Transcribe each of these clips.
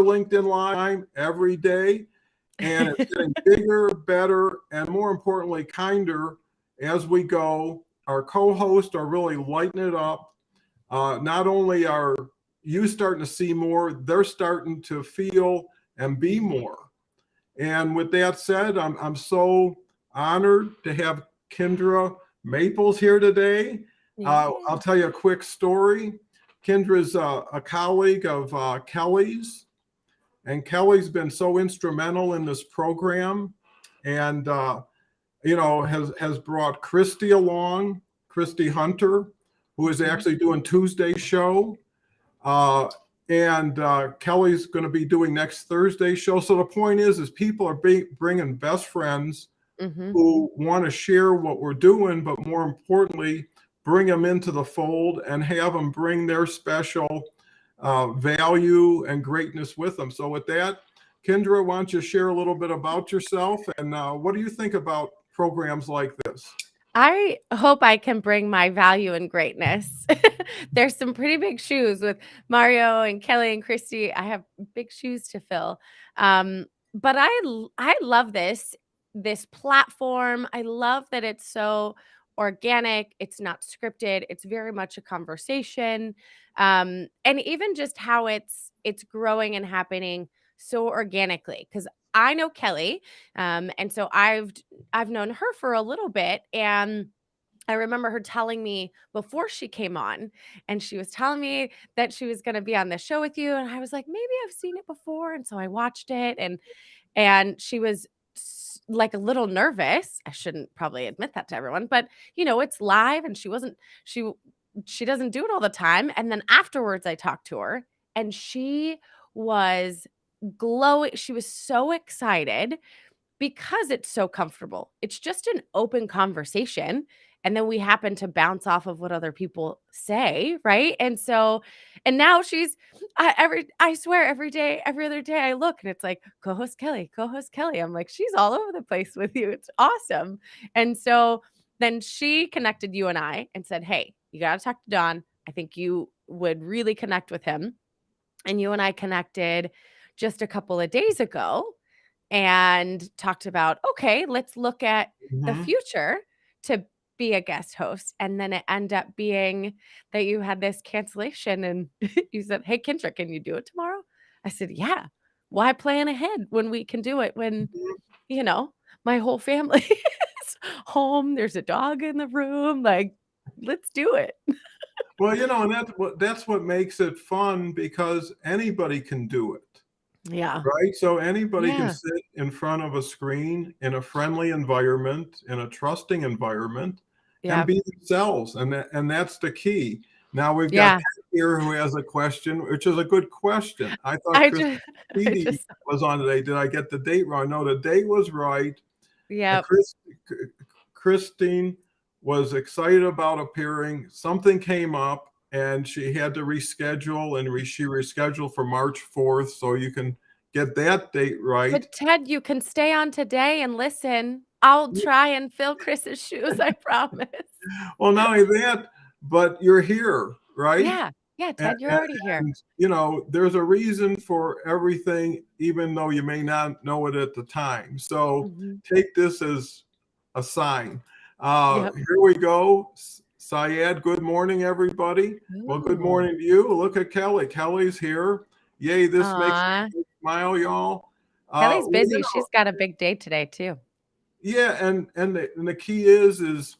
LinkedIn Live every day, and it's getting bigger, better, and more importantly, kinder as we go. Our co-hosts are really lighting it up. Not only are you starting to see more, they're starting to feel and be more. And with that said, I'm so honored to have Kindra Maples here today. I'll tell you a quick story. Kindra's a colleague of Kelly's, and Kelly's been so instrumental in this program, and has brought Christy along, Christy Hunter, who is actually doing Tuesday's show. And Kelly's going to be doing next Thursday's show. So the point is people are bringing best friends who want to share what we're doing, but more importantly, bring them into the fold and have them bring their special value and greatness with them. So with that, Kindra, why don't you share a little bit about yourself, and what do you think about programs like this? I hope I can bring my value and greatness. There's some pretty big shoes with Mario and Kelly and Christy. I have big shoes to fill. But I love this platform. I love that it's so organic. It's not scripted. It's very much a conversation. And even just how it's growing and happening so organically, because I know Kelly, and so I've known her for a little bit, and I remember her telling me before she came on, and she was telling me that she was going to be on the show with you, and I was like, maybe I've seen it before, and so I watched it, and she was like a little nervous. I shouldn't probably admit that to everyone, but it's live, and she doesn't do it all the time. And then afterwards, I talked to her, and she was glowing. She was so excited because it's so comfortable. It's just an open conversation. And then we happen to bounce off of what other people say, right? And now I swear every day, every other day I look and it's like, co-host Kelly, co-host Kelly. I'm like, she's all over the place with you. It's awesome. And so then she connected you and I and said, hey, you got to talk to Don. I think you would really connect with him. And you and I connected just a couple of days ago and talked about, okay, let's look at the future to be a guest host. And then it ended up being that you had this cancellation and you said, hey, Kindra, can you do it tomorrow? I said, yeah. Why plan ahead when we can do it when, my whole family is home, there's a dog in the room, like, let's do it. Well, and that's what makes it fun, because anybody can do it. Yeah. Right. So anybody can sit in front of a screen in a friendly environment, in a trusting environment, and be themselves. And that's the key. Now we've got Pat here who has a question, which is a good question. I thought Christy was on today. Did I get the date wrong? No, the date was right. Yeah. Christine was excited about appearing. Something came up and she had to reschedule, and she rescheduled for March 4th. So you can get that date right. But Ted, you can stay on today and listen. I'll try and fill Chris's shoes, I promise. Well, not only that, but you're here, right? Yeah. Yeah, Ted, you're already here. There's a reason for everything, even though you may not know it at the time. So take this as a sign. Here we go. Syed, good morning, everybody. Well, good morning to you. Look at Kelly. Kelly's here. Yay, this makes me smile, y'all. Kelly's busy. She's got a big day today, too. Yeah, and the key is,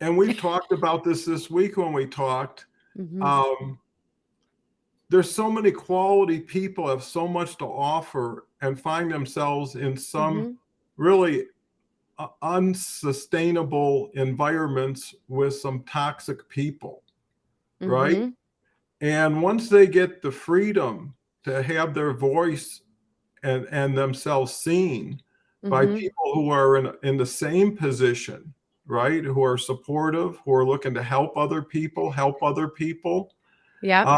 and we've talked about this week when we talked, there's so many quality people have so much to offer and find themselves in some really unsustainable environments with some toxic people, right? And once they get the freedom to have their voice and themselves seen by people who are in the same position, right? Who are supportive, who are looking to help other people. Yeah.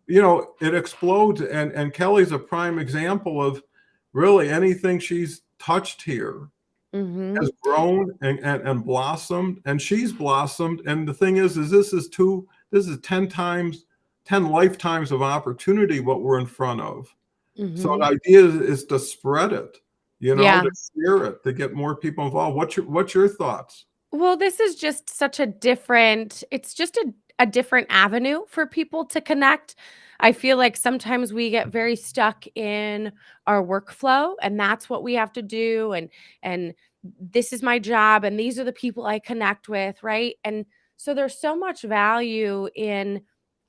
It explodes. And Kelly's a prime example of really anything she's touched here has grown and blossomed, and she's blossomed. And the thing is this is 10 times 10 lifetimes of opportunity what we're in front of. So the Mhm. idea is to spread it, Yeah. to share it, to get more people involved. What's your thoughts? Well, this is just such a different it's just a different avenue for people to connect. I feel like sometimes we get very stuck in our workflow and that's what we have to do and this is my job and these are the people I connect with, right? And so there's so much value in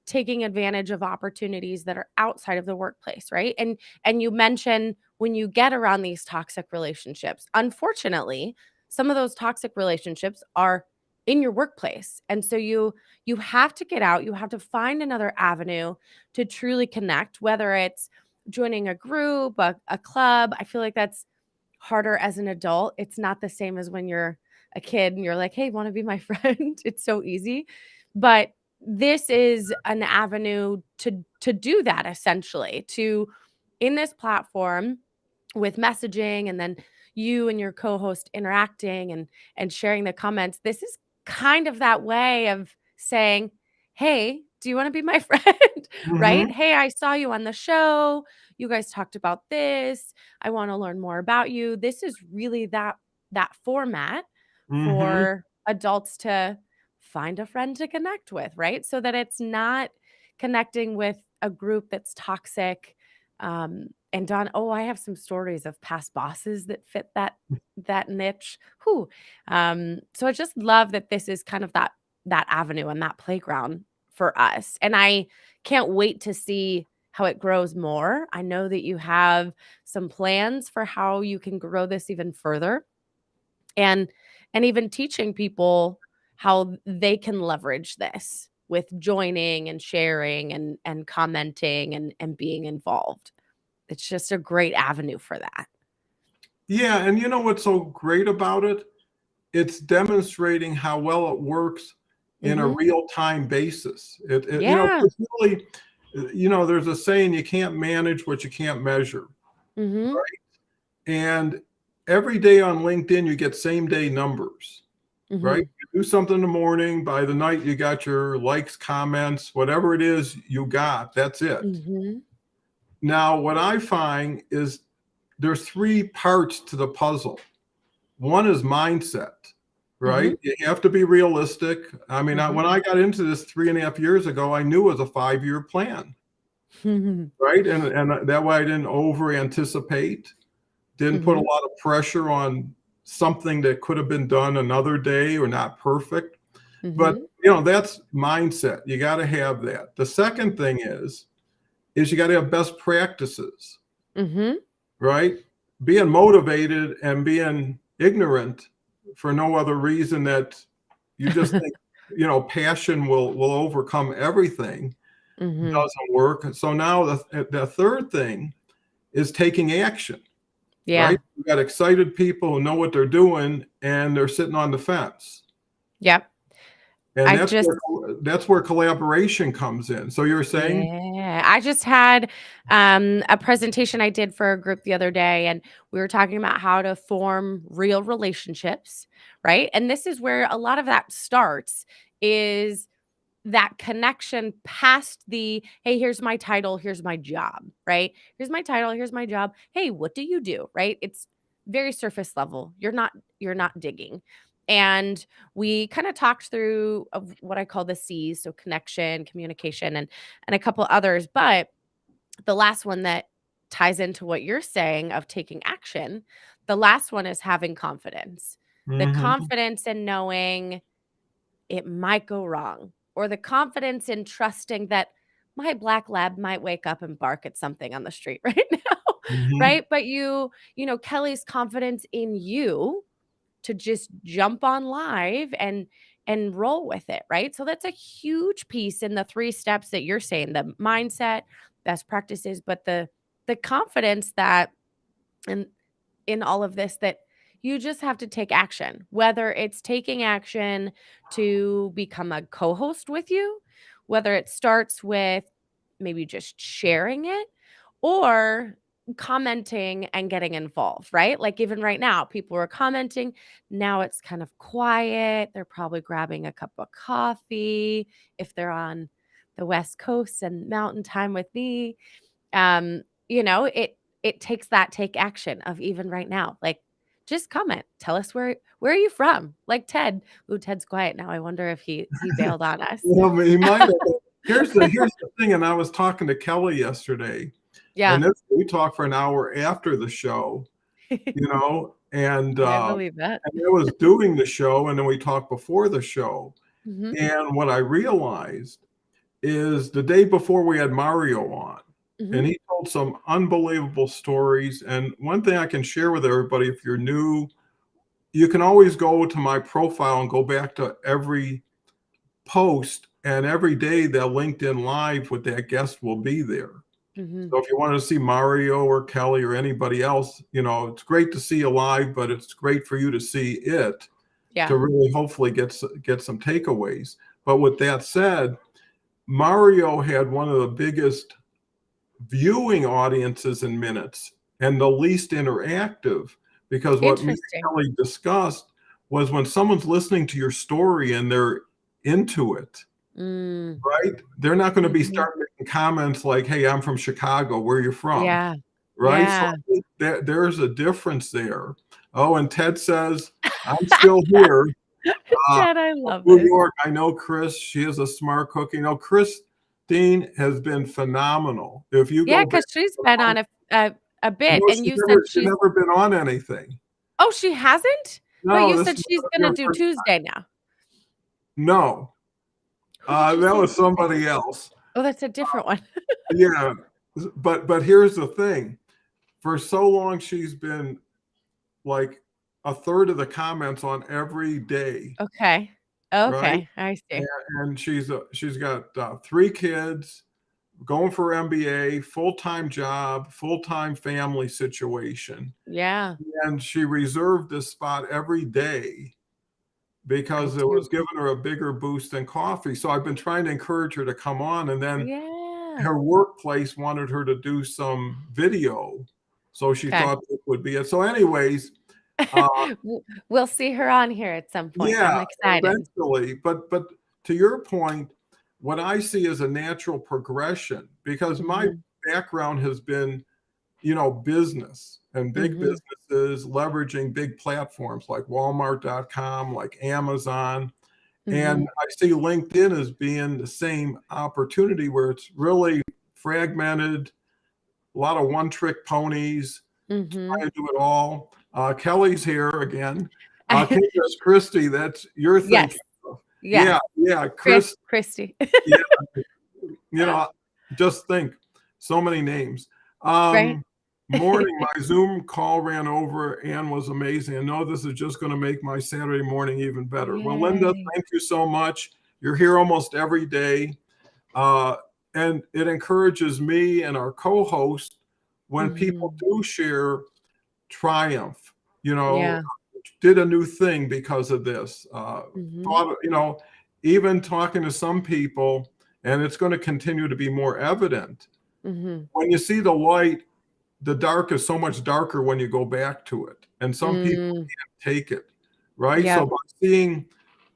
taking advantage of opportunities that are outside of the workplace, right? And you mentioned when you get around these toxic relationships. Unfortunately, some of those toxic relationships are in your workplace. And so you have to get out, you have to find another avenue to truly connect, whether it's joining a group, a club. I feel like that's harder as an adult. It's not the same as when you're a kid and you're like, "Hey, want to be my friend?" It's so easy. But this is an avenue to do that essentially, to in this platform with messaging and then you and your co-host interacting and sharing the comments. This is kind of that way of saying, "Hey, do you want to be my friend?" Right? Mhm, "Hey, I saw you on the show. You guys talked about this. I want to learn more about you." This is really that format mhm, for adults to find a friend to connect with, right? So that it's not connecting with a group that's toxic. And Don, oh, I have some stories of past bosses that fit that niche. Who? So I just love that this is kind of that avenue and that playground for us. And I can't wait to see how it grows more. I know that you have some plans for how you can grow this even further and even teaching people how they can leverage this with joining and sharing and commenting and being involved. It's just a great avenue for that. yeah, and you know what's so great about it? It's demonstrating how well it works in a Mhm. real-time basis. Yeah. It's really, there's a saying, you can't manage what you can't measure, Mhm. right? And every day on LinkedIn, you get same-day numbers, right? Mhm. You do something in the morning, by the night, you got your likes, comments, whatever it is you got, that's it. Mhm. Now, what I find is there's three parts to the puzzle. One is mindset, Mhm. right? You have to be realistic. I mean, Mhm. when I got into this 3.5 years ago, I knew it was a 5-year plan, Mhm. right? And that way I didn't over anticipate, didn't put a Mhm. lot of pressure on something that could have been done another day or not perfect. But Mhm. that's mindset. You got to have that. The second thing is you got to have best practices, Mhm. right? Being motivated and being ignorant for no other reason that you just think, passion will overcome everything Mhm. doesn't work. So now the third thing is taking action, right? Yeah. You got excited people who know what they're doing and they're sitting on the fence. Yep. And I that's just where collaboration comes in. So you're saying, Yeah, I just had a presentation I did for a group the other day, and we were talking about how to form real relationships, right? And this is where a lot of that starts is that connection past the, "Hey, here's my title, here's my job," right? "Here's my title, here's my job. Hey, what do you do?" Right? It's very surface level. You're not digging. And we kind of talked through of what I call the C's, so connection, communication, and a couple others, but the last one that ties into what you're saying of taking action, the last one is having confidence. The mhm, confidence in knowing it might go wrong, or the confidence in trusting that my black lab might wake up and bark at something on the street right now, mhm. right? But Kelly's confidence in you to just jump on live and roll with it, right? So that's a huge piece in the three steps that you're saying, the mindset, best practices, but the confidence that and in all of this that you just have to take action, whether it's taking action to become a co host with you, whether it starts with maybe just sharing it or commenting and getting involved, right? Like even right now, people are commenting. Now it's kind of quiet. They're probably grabbing a cup of coffee if they're on the West Coast and mountain time with me. It takes that take action of even right now. Like, just comment. Tell us where are you from? Like Ted. Ooh, Ted's quiet now. I wonder if he bailed on us. Well, he might have. Here's the thing, and I was talking to Kelly yesterday, Yeah. and we talked for an hour after the show, and I believe that. I was doing the show, and then we talked before the show. Mhm. And what I realized is the day before we had Mario on, Mhm. and he told some unbelievable stories. And one thing I can share with everybody, if you're new, you can always go to my profile and go back to every post, and every day that LinkedIn Live with that guest will be there. Mhm. So if you want to see Mario or Kelly or anybody else, it's great to see you live, but it's great for you to see it Yeah. to really hopefully get some takeaways. But with that said, Mario had one of the biggest viewing audiences in minutes and the least interactive, because what me and Interesting. Kelly discussed was when someone's listening to your story and they're into it, Mm. right? They're not going to be Mhm. starting making comments like, "Hey, I'm from Chicago. Where you from?" Yeah. Right? So Yeah. there's a difference there. Oh, and Ted says, "I'm still here. Ted, I love New this. York. I know Chris. She is a smart cook." Christine has been phenomenal. If you Yeah, go back, because 'cause she's been on a bit, no, and you said she's she's never been on anything. Oh, she hasn't? But No, you this said is she's your gonna do first. Tuesday now. No, Who did you that say was Tuesday? somebody else. Oh, that's a different one. Yeah, but here's the thing. For so long, she's been like a third of the comments on every day, Okay. right? Okay, I And, see. and she's got 3 kids, going for MBA, full-time job, full-time family situation. Yeah, And she reserved this spot every day I because it do. was giving her a bigger boost than coffee. So I've been trying to encourage her to come on. And then Yeah. her workplace wanted her to do some video. So she 'Kay. thought it would be it. So, anyways, uh, We'll see her on here at some point. yeah, I'm excited. eventually. But to your point, what I see is a natural progression, because my Mhm, background has been, business and big mhm, businesses leveraging big platforms like Walmart.com, like Amazon. And mhm, I see LinkedIn as being the same opportunity, where it's really fragmented, a lot of one-trick ponies, mhm. trying to do it all. Kelly's here again. Kindra, Christy, that's your Yes, thinking. yes. Yeah, yeah, Christy. yeah, you know, just think, so many names. Right? Morning, my Zoom call ran over and was amazing. I know this is just going to make my Saturday morning even better. Well, Linda, Yay. thank you so much. You're here almost every day. Uh, and it encourages me and our co-host when people Mhm. do share triumph, Yeah. did a new thing because of this. Mhm, Thought, even talking to some people, and it's going to continue to be more evident. mhm. When you see the light, the dark is so much darker when you go back to it. And some people Mm. can't take it, right? So Yep. by seeing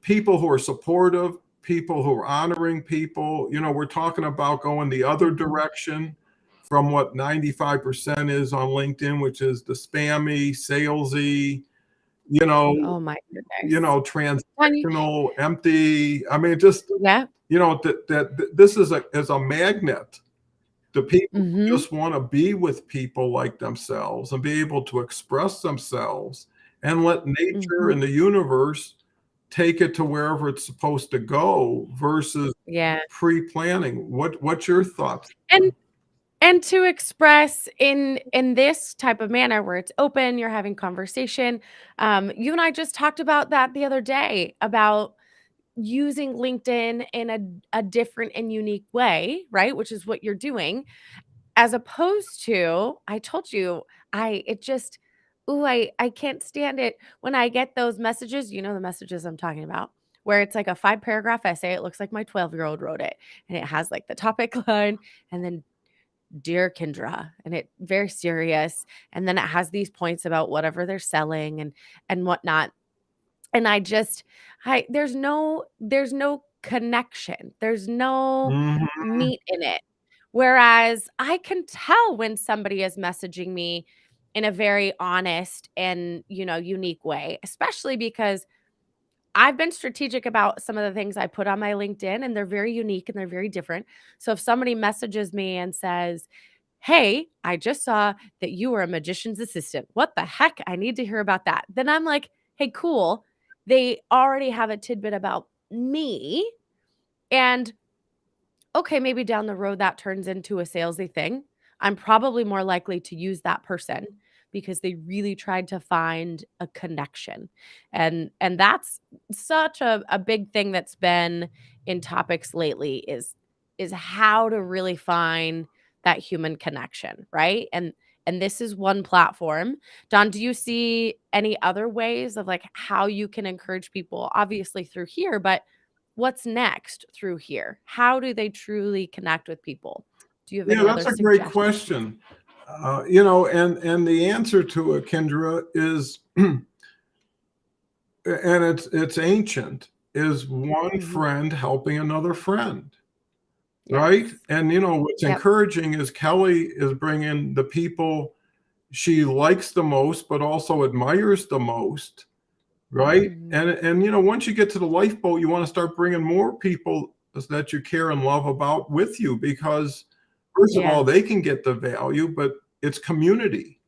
people who are supportive, people who are honoring people, we're talking about going the other Mhm. direction from what 95% is on LinkedIn, which is the spammy, salesy, you know, Oh my goodness. Tanya. transactional, empty. I mean, just, Yeah. that this is a magnet. The people who Mhm, just want to be with people like themselves and be able to express themselves and let nature mhm. and the universe take it to wherever it's supposed to go versus Yeah. pre-planning. What's your thoughts? And and to express in this type of manner where it's open, you're having conversation. You and I just talked about that the other day about using LinkedIn in a different and unique way, right? Which is what you're doing, as opposed to, I told you, I it just, ooh, I can't stand it when I get those messages, the messages I'm talking about, where it's like a 5-paragraph essay. It looks like my 12-year-old wrote it, and it has like the topic line and then Dear Kindra, and it very serious, and then it has these points about whatever they're selling and whatnot. And I just I there's no connection. There's no Mhm. meat in it. Whereas I can tell when somebody is messaging me in a very honest and, unique way, especially because I've been strategic about some of the things I put on my LinkedIn, and they're very unique and they're very different. So if somebody messages me and says, "Hey, I just saw that you were a magician's assistant. What the heck? I need to hear about that." Then I'm like, "Hey, cool." They already have a tidbit about me. And okay, maybe down the road that turns into a salesy thing. I'm probably more likely to use that person because they really tried to find a connection. And that's such a big thing that's been in topics lately is how to really find that human connection, right? And this is one platform. Don, do you see any other ways of like how you can encourage people obviously through here, but what's next through here? How do they truly connect with people? Do you have Yeah, any other that's a great suggestions? question. And the answer to it, Kendra, is and it's ancient, is one Mhm. friend helping another friend, right? Yes. And what's Yep. encouraging is Kelly is bringing the people she likes the most, but also admires the most, right? Mhm. And once you get to the lifeboat, you want to start bringing more people that you care and love about with you, because first of all, Yeah. they can get the value, but it's community,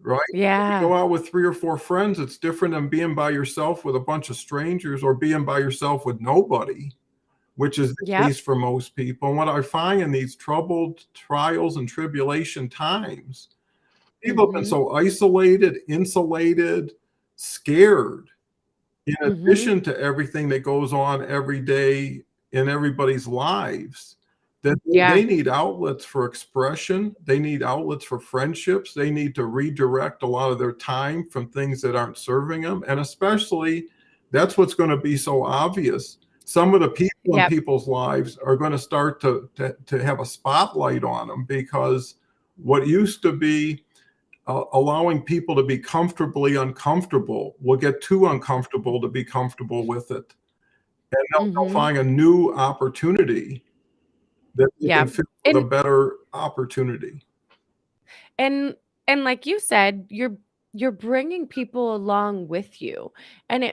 right? If you Yeah. go out with 3 or 4 friends, it's different than being by yourself with a bunch of strangers, or being by yourself with nobody, which is the Yep. case for most people. And what I find in these troubled trials and tribulation times, people have been Mhm. so isolated, insulated, scared, in Mhm. addition to everything that goes on every day in everybody's lives, that they Yeah. need outlets for expression, they need outlets for friendships, they need to redirect a lot of their time from things that aren't serving them, and especially, that's what's gonna be so obvious. Some of the people in Yep. people's lives are gonna start to have a spotlight on them, because what used to be allowing people to be comfortably uncomfortable will get too uncomfortable to be comfortable with it. And they'll Mhm. find a new opportunity that they can Yep. fill with a And better opportunity. And and like you said, you're bringing people along with you, and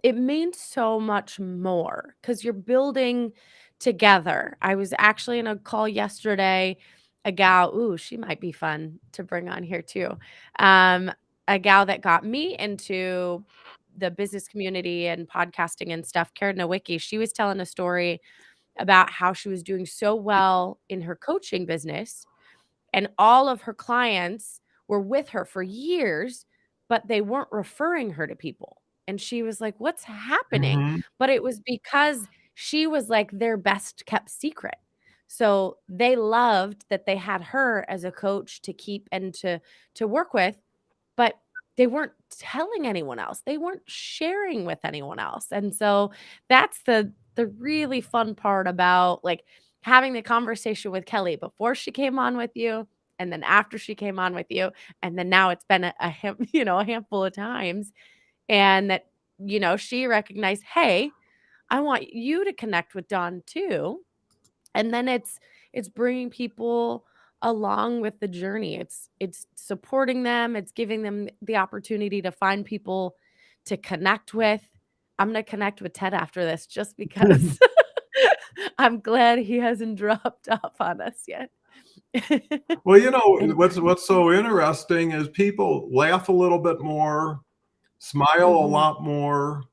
it means so much more because 'cause you're building together. I was actually in a call yesterday, a gal ooh, she might be fun to bring on here too. Um, a gal that got me into the business community and podcasting and stuff, Karen Nowicki, she was telling a story about how she was doing so well in her coaching business and all of her clients were with her for years, but they weren't referring her to people. And she was like, "What's happening?" Mhm. But it was because she was like their best kept secret. So they loved that they had her as a coach to keep and to work with, but they weren't telling anyone else. They weren't sharing with anyone else. And so that's the really fun part about like having the conversation with Kelly before she came on with you and then after she came on with you and then now it's been a handful of times and that she recognized, "Hey, I want you to connect with Dawn too." And then it's bringing people along with the journey. It's supporting them, it's giving them the opportunity to find people to connect with. I'm gonna connect with Ted after this just because I'm glad he hasn't dropped off on us yet. Well, And what's so interesting is people laugh a little bit more, smile a Mhm. lot more.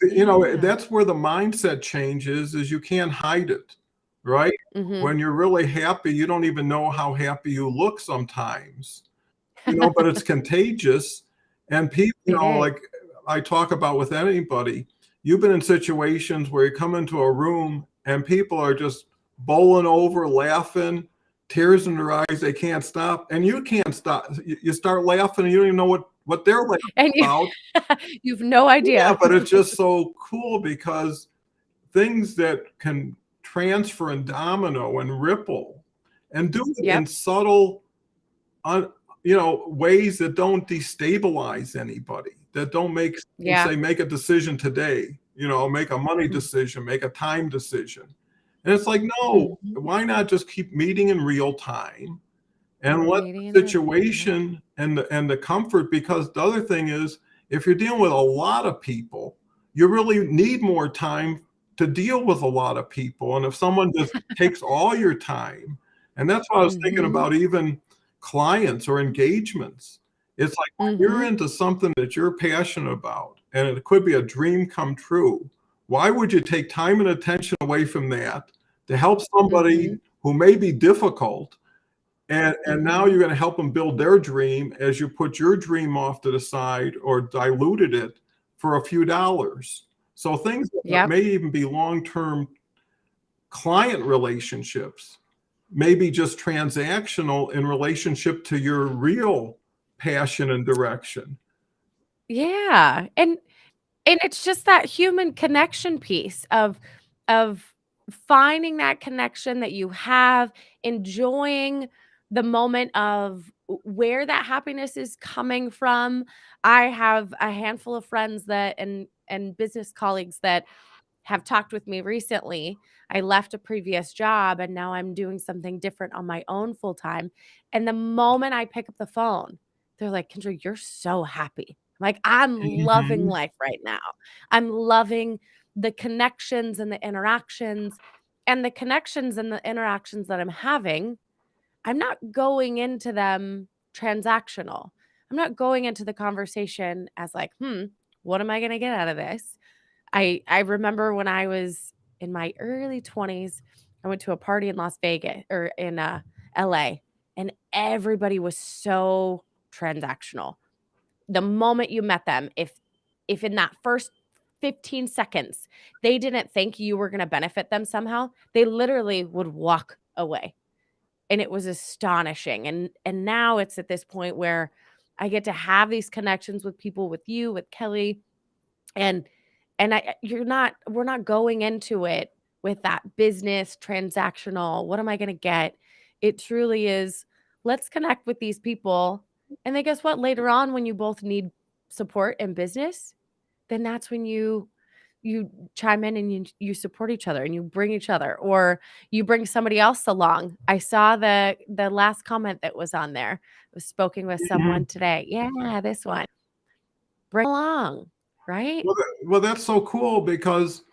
Yeah. That's where the mindset changes, is you can't hide it, right? Mhm. When you're really happy, you don't even know how happy you look sometimes. But it's contagious. And people, It is. like I talk about with anybody, you've been in situations where you come into a room and people are just bowling over, laughing, tears in their eyes, they can't stop, and you can't stop. You start laughing and you don't even know what they're laughing And you about. you've no Yeah, idea. but it's just so cool, because things that can transfer and domino and ripple and do it in Yep. subtle on ways that don't destabilize anybody, that don't make them Yeah. say, make a decision today. make a money Mm. decision, make a time decision. And it's like, no, Mhm. why not just keep meeting in real time and let Meeting in the real time, yep. situation and the comfort, because the other thing is, if you're dealing with a lot of people, you really need more time to deal with a lot of people. And if someone just takes all your time, and that's what I was thinking Mhm. about, even clients or engagements. It's like when you're Mhm. into something that you're passionate about, and it could be a dream come true. Why would you take time and attention away from that to help Mhm. somebody who may be difficult? And now Mhm. you're going to help them build their dream as you put your dream off to the side or diluted it for a few dollars. So things that Yep. may even be long-term client relationships, maybe just transactional in relationship to your real passion and direction. Yeah, and it's just that human connection piece of finding that connection that you have, enjoying the moment of where that happiness is coming from. I have a handful of friends that and business colleagues that have talked with me recently. I left a previous job and now I'm doing something different on my own full time. And the moment I pick up the phone, they're like, "Kendra, you're so happy." I'm like, "I'm loving Mhm. life right now. I'm loving the connections and the interactions and the interactions that I'm having. I'm not going into them transactional. I'm not going into the conversation as like, what am I going to get out of this?" I remember when I was in my early 20s, I went to a party in Las Vegas or in, LA, and everybody was so transactional. The moment you met them, if in that first 15 seconds, they didn't think you were gonna benefit them somehow, they literally would walk away, and it was astonishing, and now it's at this point where I get to have these connections with people, with you, with Kelly, and you're not we're not going into it with that business transactional, "What am I gonna get?" It truly is, "Let's connect with these people," and then guess what? Later on, when you both need support in business, then that's when you chime in and you support each other and you bring each other or you bring somebody else along. I saw the last comment that was on there. I was spoken with someone Mhm. today. Yeah, this one. Bring along, right? Well, that's so cool, because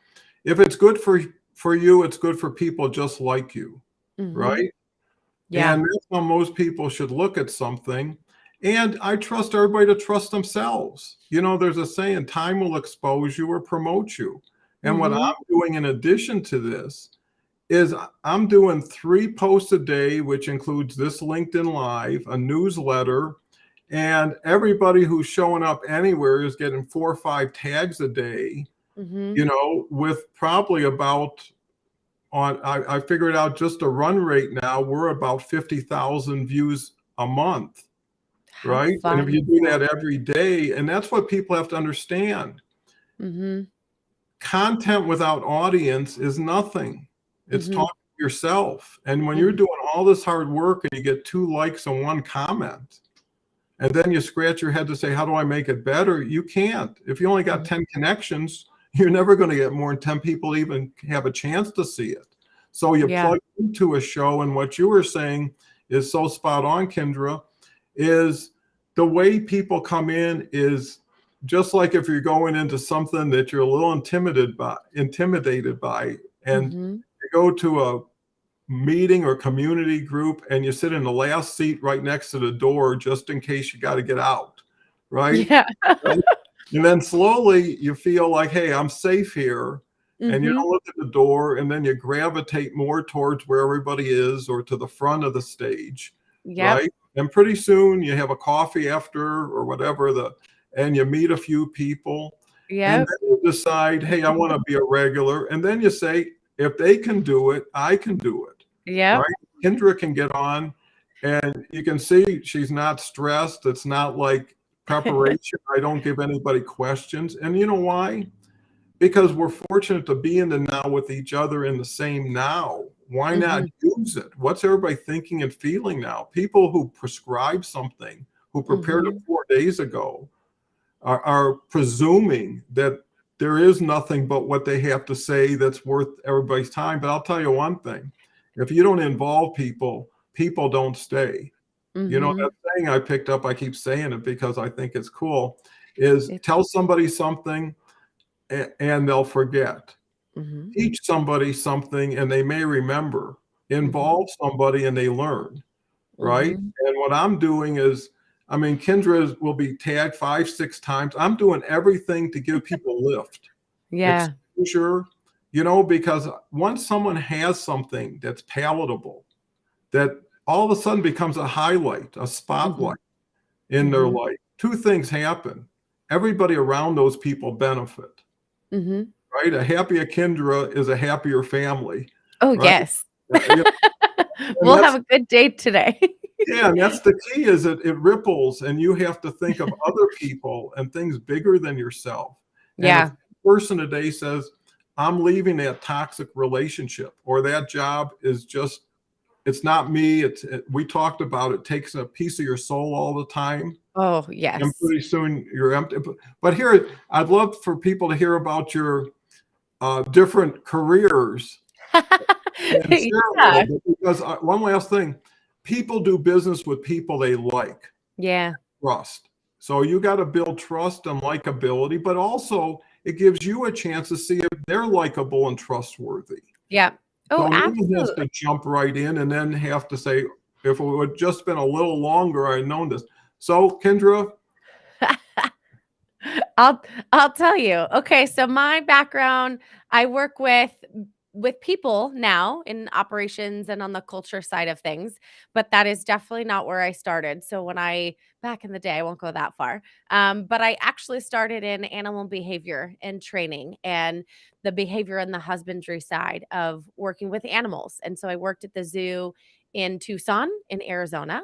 if it's good for you, it's good for people just like you, Mhm. right? Yeah. And that's how most people should look at something. And I trust everybody to trust themselves. There's a saying, time will expose you or promote you. And what Mhm. I'm doing in addition to this is I'm doing 3 posts a day, which includes this LinkedIn Live, a newsletter, and everybody who's showing up anywhere is getting 4 or 5 tags a day, Mhm. with probably about I figured out just a run rate now, we're about 50,000 views a month, How right? And if fun you is do that? that every day, and that's what people have to understand. Mhm. Content without audience is nothing. It's Mhm. talking to yourself. And when you're Mhm. doing all this hard work and you get 2 likes and 1 comment, and then you scratch your head to say, how do I make it better? You can't. If you only got Mhm. 10 connections, you're never going to get more than 10 people even have a chance to see it. So you Yeah. plug into a show, and what you were saying is so spot on, Kindra, is the way people come in is just like if you're going into something that you're a little intimidated by, and Mhm. you go to a meeting or community group and you sit in the last seat right next to the door just in case you got to get out, right? Yeah. Right? And then slowly you feel like, hey, I'm safe here. And you Mhm. don't look at the door, and then you gravitate more towards where everybody is or to the front of the stage, Yep. right? And pretty soon you have a coffee after or whatever, and you meet a few people, and Yep. then you decide, hey, I want to be a regular. And then you say, if they can do it, I can do it, Yep. right? Kindra can get on, and you can see she's not stressed. It's not like preparation. I don't give anybody questions. And you know why? Because we're fortunate to be in the now with each other in the same now. Why not Mhm. use it? What's everybody thinking and feeling now? People who prescribe something, who prepared it Mhm. 4 days ago, are presuming that there is nothing but what they have to say that's worth everybody's time. But I'll tell you one thing, if you don't involve people, people don't stay. You know, that Mhm. saying I picked up, I keep saying it because I think it's cool, is It's tell somebody something and they'll forget. Mhm. Teach somebody something and they may remember. Mhm. Involve somebody and they learn, right? Mhm. And what I'm doing is, I mean, Kindra will be tagged 5, 6 times. I'm doing everything to give people lift, Yeah. exposure, you know, because once someone has something that's palatable, that all of a sudden becomes a highlight, a Mhm. spotlight in their Mhm. life. Two things happen. Everybody around those people benefit, Mhm. right? A happier Kindra is a happier family, Oh, right? yes. You know, and We'll have that's a good date today. yeah, and that's the key is it ripples and you have to think of other people and things bigger than yourself. And if Yeah. a person today says, I'm leaving that toxic relationship or that job is just it's not me. We talked about it takes a piece of your soul all the time. Oh, And yes. pretty soon you're empty. But here, I'd love for people to hear about your different careers and share a little Yeah. bit because one last thing, people do business with people they like, Yeah. trust. So you got to build trust and likability, but also it gives you a chance to see if they're likable and trustworthy. Yeah. Oh, So no one has absolutely. to jump right in and then have to say, if it would just been a little longer, I'd known this. So Kendra, I'll I'll tell you. Okay, so my background, I work with people now in operations and on the culture side of things, but that is definitely not where I started. So when I back in the day, I won't go that far. But I actually started in animal behavior and training and the behavior and the husbandry side of working with animals. And so I worked at the zoo in Tucson, in Arizona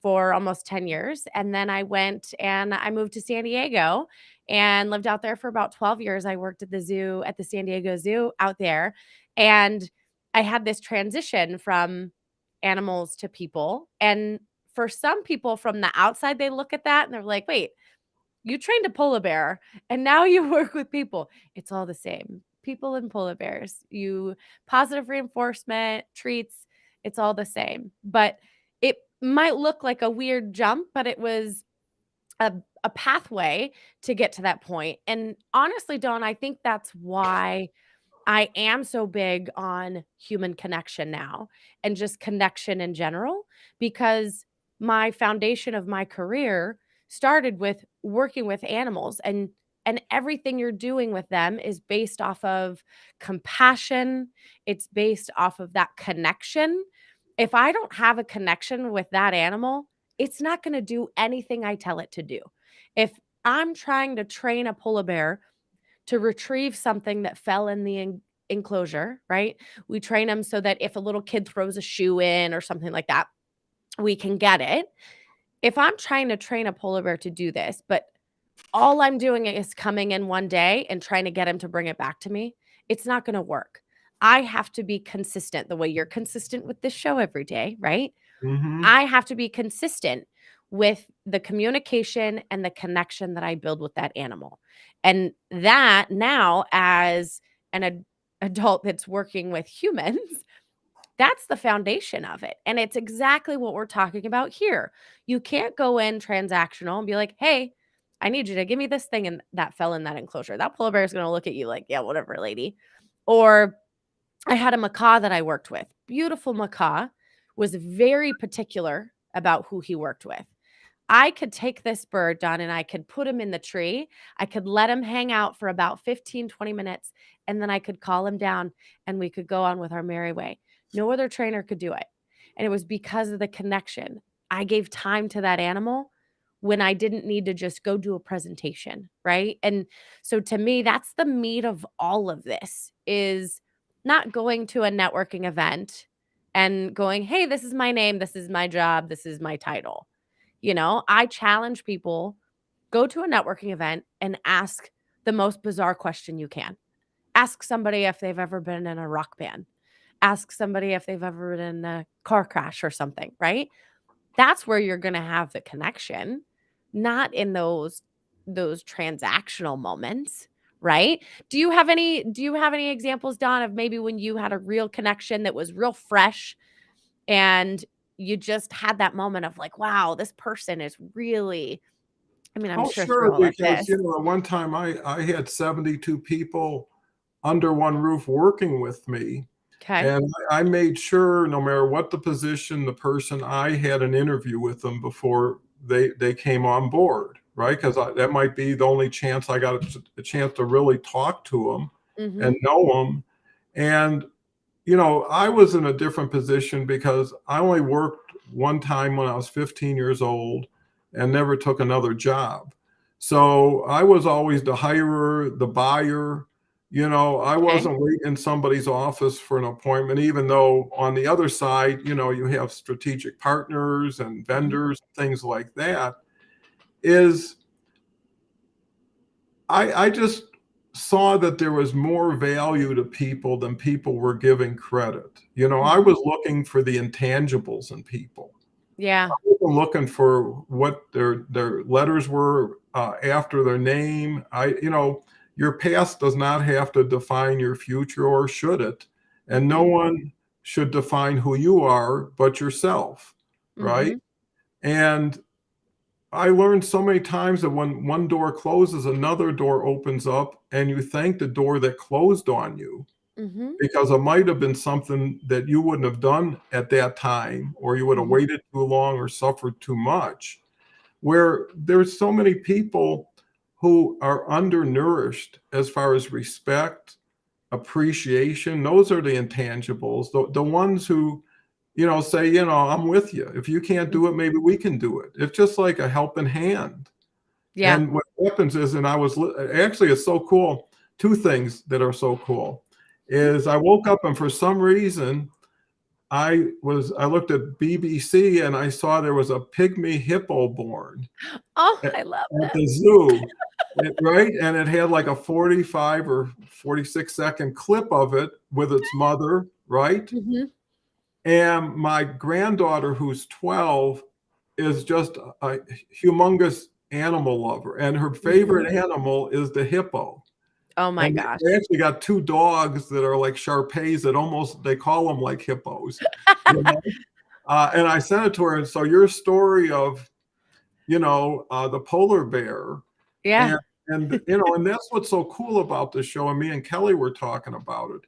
for almost 10 years. And then I went and I moved to San Diego and lived out there for about 12 years. I worked at the zoo, at the San Diego Zoo out there. And I had this transition from animals to people. And for some people from the outside, they look at that and they're like, wait, you trained a polar bear and now you work with people. It's all the same. People and polar bears. You positive reinforcement, treats, it's all the same. But it might look like a weird jump, but it was a a pathway to get to that point. And honestly, Dawn, I think that's why I am so big on human connection now and just connection in general because my foundation of my career started with working with animals and everything you're doing with them is based off of compassion. It's based off of that connection. If I don't have a connection with that animal, it's not going to do anything I tell it to do. If I'm trying to train a polar bear to retrieve something that fell in the enclosure, right? We train them so that if a little kid throws a shoe in or something like that, we can get it. If I'm trying to train a polar bear to do this, but all I'm doing is coming in one day and trying to get him to bring it back to me, it's not going to work. I have to be consistent the way you're consistent with this show every day, right? mm-hmm, I have to be consistent with the communication and the connection that I build with that animal. And that now, as an adult that's working with humans, that's the foundation of it. And it's exactly what we're talking about here. You can't go in transactional and be like, hey, I need you to give me this thing and that fell in that enclosure. That polar bear is going to look at you like, yeah, whatever, lady. Or I had a macaw that I worked with. Beautiful macaw, was very particular about who he worked with. I could take this bird, Don, and I could put him in the tree. I could let him hang out for about 15, 20 minutes, and then I could call him down and we could go on with our merry way. No other trainer could do it. And it was because of the connection. I gave time to that animal when I didn't need to just go do a presentation, right? And so to me, that's the meat of all of this is not going to a networking event and going, "Hey, this is my name, this is my job, this is my title." You know, I challenge people, go to a networking event and ask the most bizarre question you can. Ask somebody if they've ever been in a rock band. Ask somebody if they've ever been in a car crash or something, right? That's where you're gonna have the connection, not in those transactional moments, right? Do you have any examples, Don, of maybe when you had a real connection that was real fresh and you just had that moment of like, wow, this person is really, I mean, I'm Oh, sure sure, through all of because, this. at one time I had 72 people under one roof working with me. Okay. And I made sure no matter what the position, the person, I had an interview with them before they came on board, right? Because that might be the only chance I got a chance to really talk to them and Mhm. know them. And I was in a different position because I only worked one time when I was 15 years old and never took another job. So I was always the hirer, the buyer. I Okay. wasn't waiting in somebody's office for an appointment, even though on the other side, you have strategic partners and Mhm. vendors, things like that. Is I just saw that there was more value to people than people were giving credit. I Mhm. was looking for the intangibles in people. Yeah. I wasn't looking for what their letters were after their name. Your past does not have to define your future, or should it? And no Mm-mm. one should define who you are but yourself, right? Mhm. And I learned so many times that when one door closes, another door opens up, and you thank the door that closed on you Mhm. because it might have been something that you wouldn't have done at that time, or you would have Mhm. waited too long or suffered too much. Where there's so many people who are undernourished as far as respect, appreciation. Those are the intangibles, the ones who say, I'm with you. If you can't do it, Mhm. maybe we can do it. It's just like a helping hand. Yeah. And what happens is, and actually, it's so cool. Two things that are so cool is I woke up and for some reason I looked at BBC and I saw there was a pygmy hippo born Oh, at, I love at this. the zoo, right? And it had like a 45 or 46-second clip of it with its mother, right? Mhm. And my granddaughter, who's 12, is just a humongous animal lover, and her Mhm. favorite animal is the hippo. Oh my And gosh. they actually got two dogs that are like Shar-Peis that they call them like hippos, you know. And I sent it to her, and so your story of the polar bear, Yeah. and and that's what's so cool about this show. And me and Kelly were talking about it.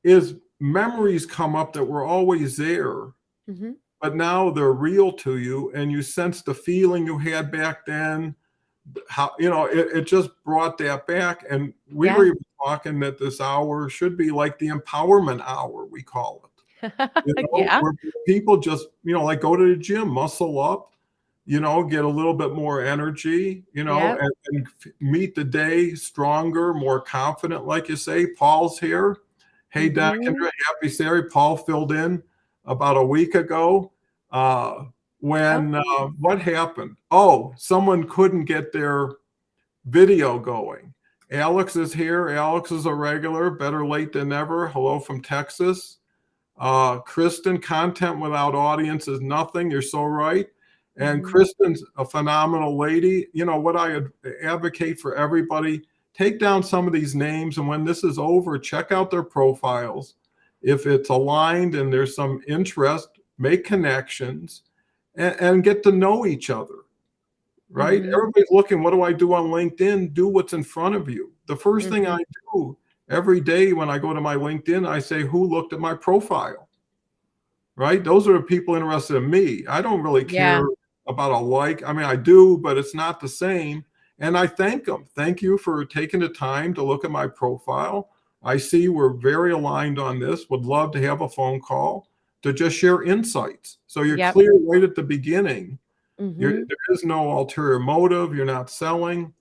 Is memories come up that were always there, Mhm. but now they're real to you, and you sense the feeling you had back then. How it just brought that back, and we were Yeah. even talking that this hour should be like the empowerment hour, we call it. Yeah. Where people just like go to the gym, muscle up, get a little bit more energy, Yep. and meet the day stronger, more confident, like you say. Paul's here. Hey, Don, Mhm. Kindra, happy Saturday. Paul filled in about a week ago. Uh, Oh, when good. what happened? Oh, someone couldn't get their video going. Alex is here. Alex is a regular. Better late than never. Hello from Texas. Kristen, content without audience is nothing. You're so right. And Mhm. Kristen's a phenomenal lady. What I advocate for everybody, take down some of these names. And when this is over, check out their profiles. If it's aligned and there's some interest, make connections and get to know each other, right? Mhm. Everybody's looking, what do I do on LinkedIn? Do what's in front of you. The first thing I Mhm. do every day when I go to my LinkedIn, I say, who looked at my profile? Right? Those are the people interested in me. I don't really Yeah. care about a like. I mean, I do, but it's not the same. And I thank them. Thank you for taking the time to look at my profile. I see we're very aligned on this. Would love to have a phone call to just share insights. So you're Yep. clear right at the beginning. Mhm. There is no ulterior motive. You're not selling.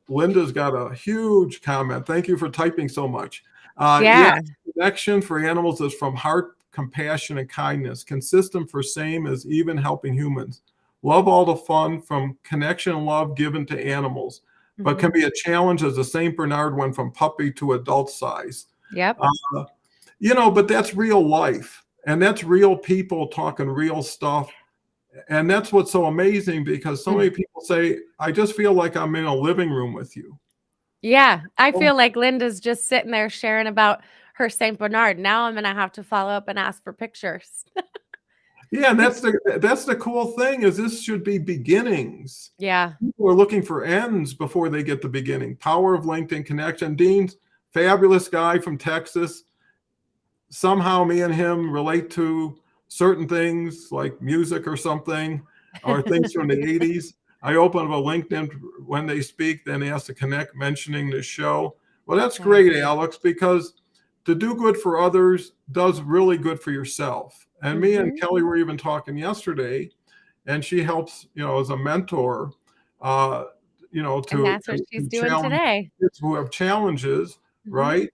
Linda's got a huge comment. Thank you for typing so much. Yes, Yeah. connection for animals is from heart, compassion, and kindness. Consistent for same as even helping humans. Love all the fun from connection and love given to animals, but can Mhm. be a challenge as the St. Bernard went from puppy to adult size. Yep. Uh, but that's real life, and that's real people talking real stuff. And that's what's so amazing because so many Mm. people say, I just feel like I'm in a living room with you. Yeah, I Oh, feel like Linda's just sitting there sharing about her Saint Bernard. Now I'm gonna have to follow up and ask for pictures. yeah, and that's the cool thing is this should be beginnings. Yeah. People are looking for ends before they get the beginning. Power of LinkedIn connection. Dean's fabulous guy from Texas. Somehow me and him relate to certain things like music or something, or things from the 80s. I open up a LinkedIn when they speak, then ask to connect, mentioning the show. Well, that's Nice. great, Alex, because to do good for others does really good for yourself. And me and Mhm. Kelly were even talking yesterday, and she helps, as a mentor, uh, And to, that's what to, she's to doing challenge today. kids who have challenges, Mhm. right?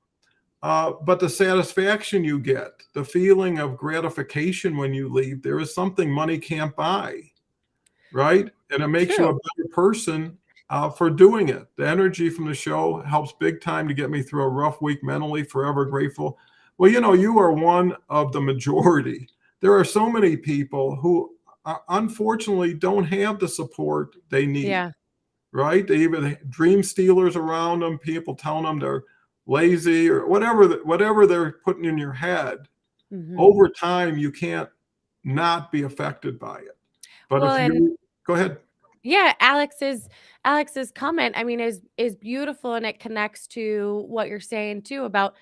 But the satisfaction you get, the feeling of gratification when you leave, there is something money can't buy, right? And it makes you a True. better person for doing it. The energy from the show helps big time to get me through a rough week mentally, forever grateful. Well, you are one of the majority. There are so many people who unfortunately don't have the support they need, Yeah. right? They even dream stealers around them, people telling them they're lazy or whatever they're putting in your head. Mhm. Over time, you can't not be affected by it. But Well, if and you go ahead. yeah, Alex's comment, I mean, is beautiful, and it connects to what you're saying too about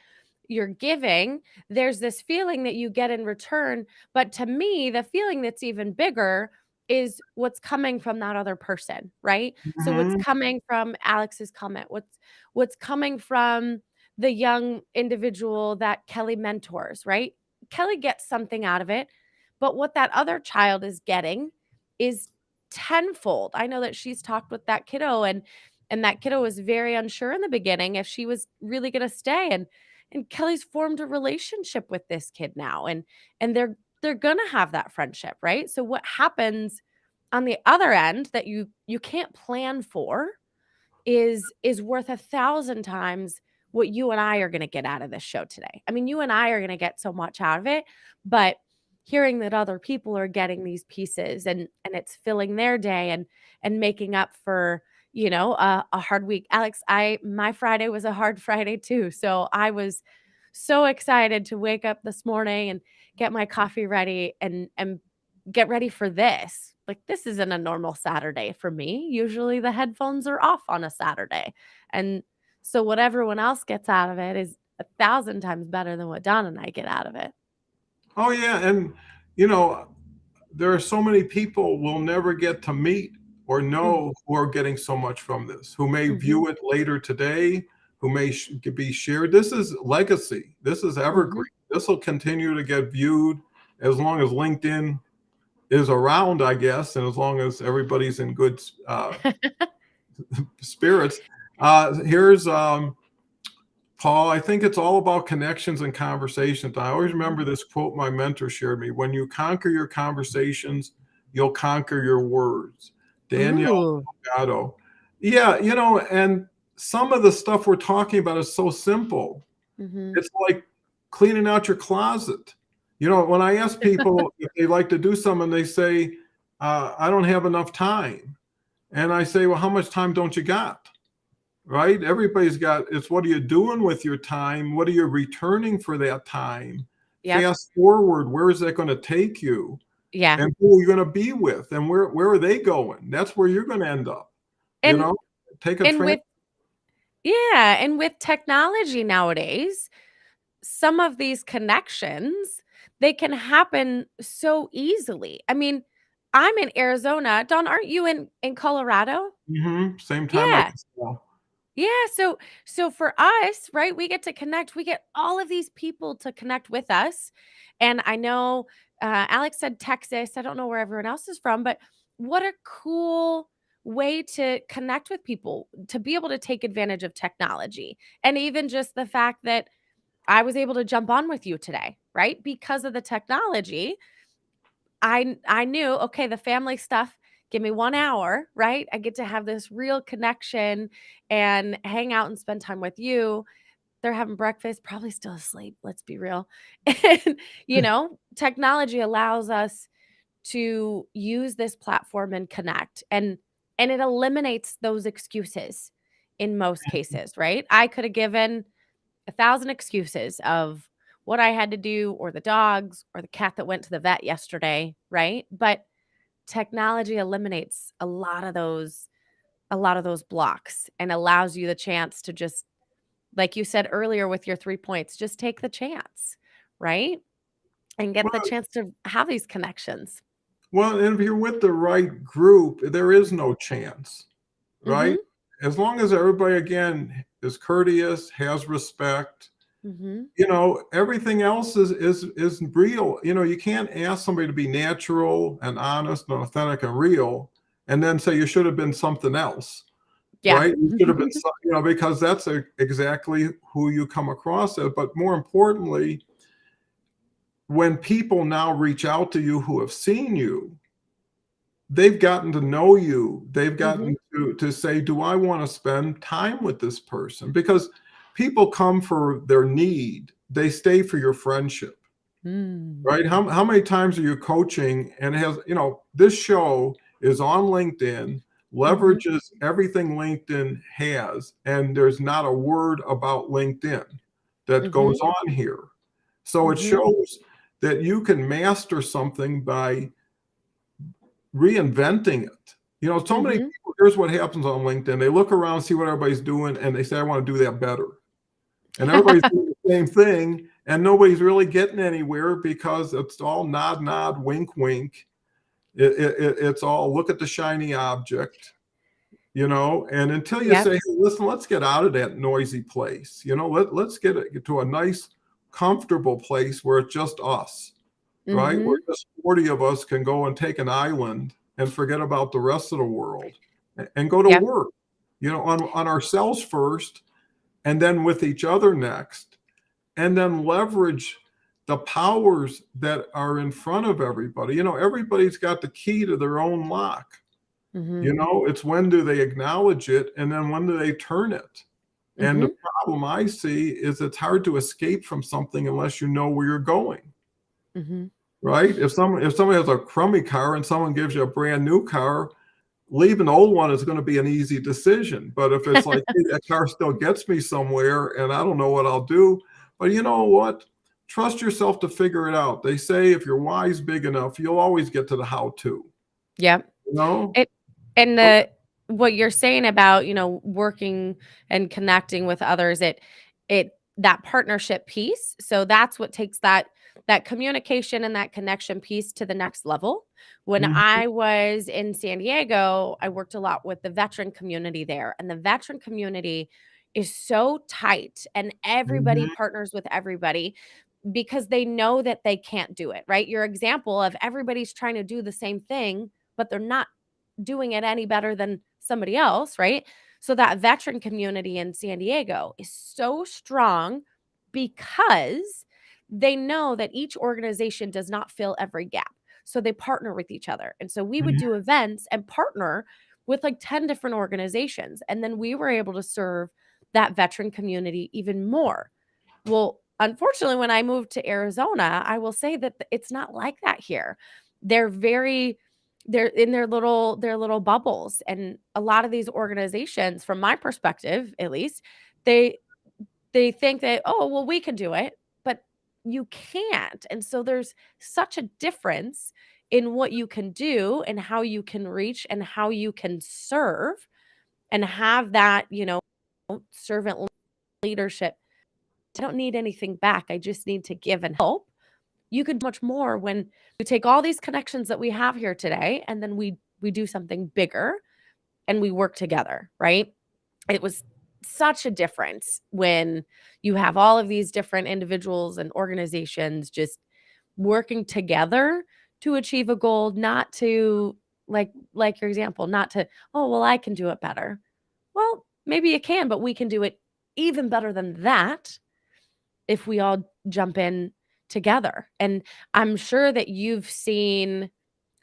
you're giving. There's this feeling that you get in return, but to me, the feeling that's even bigger is what's coming from that other person, right? So what's Mhm. coming from Alex's comment, what's coming from the young individual that Kelly mentors, right? Kelly gets something out of it, but what that other child is getting is tenfold. I know that she's talked with that kiddo, and that kiddo was very unsure in the beginning if she was really going to stay, and Kelly's formed a relationship with this kid now, and they're going to have that friendship, right? So what happens on the other end that you can't plan for is worth 1,000 times what you and I are gonna get out of this show today. I mean, you and I are gonna get so much out of it, but hearing that other people are getting these pieces and it's filling their day and making up for, a hard week. Alex, I my Friday was a hard Friday too, so I was so excited to wake up this morning and get my coffee ready and get ready for this. Like, this isn't a normal Saturday for me. Usually the headphones are off on a Saturday. And so what everyone else gets out of it is 1,000 times better than what Don and I get out of it. Oh yeah, and you know there are so many people we'll never get to meet or Mm, know who are getting so much from this, who may mhm, view it later today, who may be shared. This is legacy. This is evergreen. mhm. This will continue to get viewed as long as LinkedIn is around, I guess, and as long as everybody's in good spirits. Here's Paul. I think it's all about connections and conversations. I always remember Mhm. this quote my mentor shared me: "When you conquer your conversations, you'll conquer your words." Danielle Ooh. Delgado. Yeah, and some of the stuff we're talking about is so simple. Mhm. It's like cleaning out your closet. When I ask people if they like to do something, they say, "I don't have enough time." And I say, "Well, how much time don't you got?" Right? Everybody's got, it's what are you doing with your time? What are you returning for that time? Yep. Fast forward, where is that going to take you? Yeah. And who are you going to be with? And where are they going? That's where you're going to end up. You And know, take a and trans. with yeah, and with technology nowadays, some of these connections, they can happen so easily. I mean, I'm in Arizona. Don, aren't you in Colorado? Same time I Yeah. can spell. Yeah, so for us, right, we get to connect. We get all of these people to connect with us. And I know Alex said Texas. I don't know where everyone else is from, but what a cool way to connect with people, to be able to take advantage of technology. And even just the fact that I was able to jump on with you today, right? Because of the technology, I knew, okay, the family stuff, give me 1 hour, right? I get to have this real connection and hang out and spend time with you. They're having breakfast, probably still asleep, let's be real. And, technology allows us to use this platform and connect, and it eliminates those excuses. in most cases, right? I could have given 1,000 excuses of what I had to do, or the dogs, or the cat that went to the vet yesterday, right? But technology eliminates a lot of those blocks and allows you the chance to just, like you said earlier with your 3 points, just take the chance, right? And get the Well, chance to have these connections. well, and if you're with the right group, there is no chance, right? Mhm. As long as everybody, again, is courteous, has respect, Mhm. everything else is real. You can't ask somebody to be natural and honest and authentic and real, and then say you should have been something else, Yeah. right? You should have been, because that's exactly who you come across as. But more importantly, when people now reach out to you who have seen you, they've gotten to know you. They've Mhm. gotten to say, do I want to spend time with this person? Because people come for their need, they stay for your friendship, Mm. right? How many times are you coaching and it has, this show is on LinkedIn, Mhm. leverages everything LinkedIn has, and there's not a word about LinkedIn that goes Mhm. on here. So it Mhm. shows that you can master something by reinventing it. So many Mhm. people, here's what happens on LinkedIn. They look around, see what everybody's doing, and they say, I want to do that better. And everybody's doing the same thing, and nobody's really getting anywhere because it's all nod, nod, wink, wink. It's all look at the shiny object, and until you say, Yep. hey, listen, let's get out of that noisy place. Let's get it to a nice, comfortable place where it's just us, right? Where Mhm. just 40 of us can go and take an island and forget about the rest of the world and go to Yep. work, on ourselves first, and then with each other next, and then leverage the powers that are in front of everybody. Everybody's got the key to their own lock. Mhm. It's when do they acknowledge it, and then when do they turn it? And the Mhm. problem I see is it's hard to escape from something unless you know where you're going. Mhm. Right? If someone has a crummy car and someone gives you a brand new car, leaving the old one is going to be an easy decision. But if it's like, hey, that car still gets me somewhere and I don't know what I'll do, but you know what? Trust yourself to figure it out. They say if your why's big enough, you'll always get to the how to. Yep. You know? It and the what you're saying about, working and connecting with others, it that partnership piece, so that's what takes that communication and that connection piece to the next level. When Mhm, I was in San Diego, I worked a lot with the veteran community there, and the veteran community is so tight and everybody mhm, partners with everybody because they know that they can't do it, right? Your example of everybody's trying to do the same thing, but they're not doing it any better than somebody else, right? So that veteran community in San Diego is so strong because they know that each organization does not fill every gap. So they partner with each other. And so we would mhm. do events and partner with like 10 different organizations. And then we were able to serve that veteran community even more. Well, unfortunately, when I moved to Arizona, I will say that it's not like that here. They're very they're in their little bubbles, and a lot of these organizations, from my perspective at least, they they think that, "Oh, well, we can do it," but you can't. And so there's such a difference in what you can do and how you can reach and how you can serve and have that, servant leadership. I don't need anything back. I just need to give and help. You could do much more when you take all these connections that we have here today and then we do something bigger and we work together, right? It was such a difference when you have all of these different individuals and organizations just working together to achieve a goal, not to like your example, not to, oh, well, I can do it better. Well, maybe you can, but we can do it even better than that if we all jump in together. And I'm sure that you've seen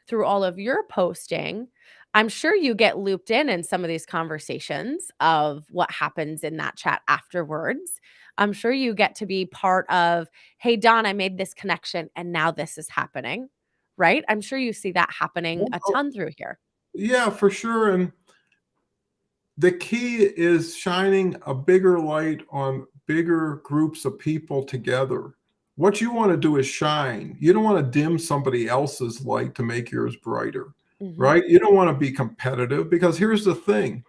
through all of your posting, I'm sure you get looped in some of these conversations of what happens in that chat afterwards. I'm sure you get to be part of, hey, Don, I made this connection and now this is happening, right? I'm sure you see that happening a ton through here. Yeah, for sure. And the key is shining a bigger light on bigger groups of people together. What you want to do is shine. You don't want to dim somebody else's light to make yours brighter, Mhm. right? You don't want to be competitive, because here's the thing: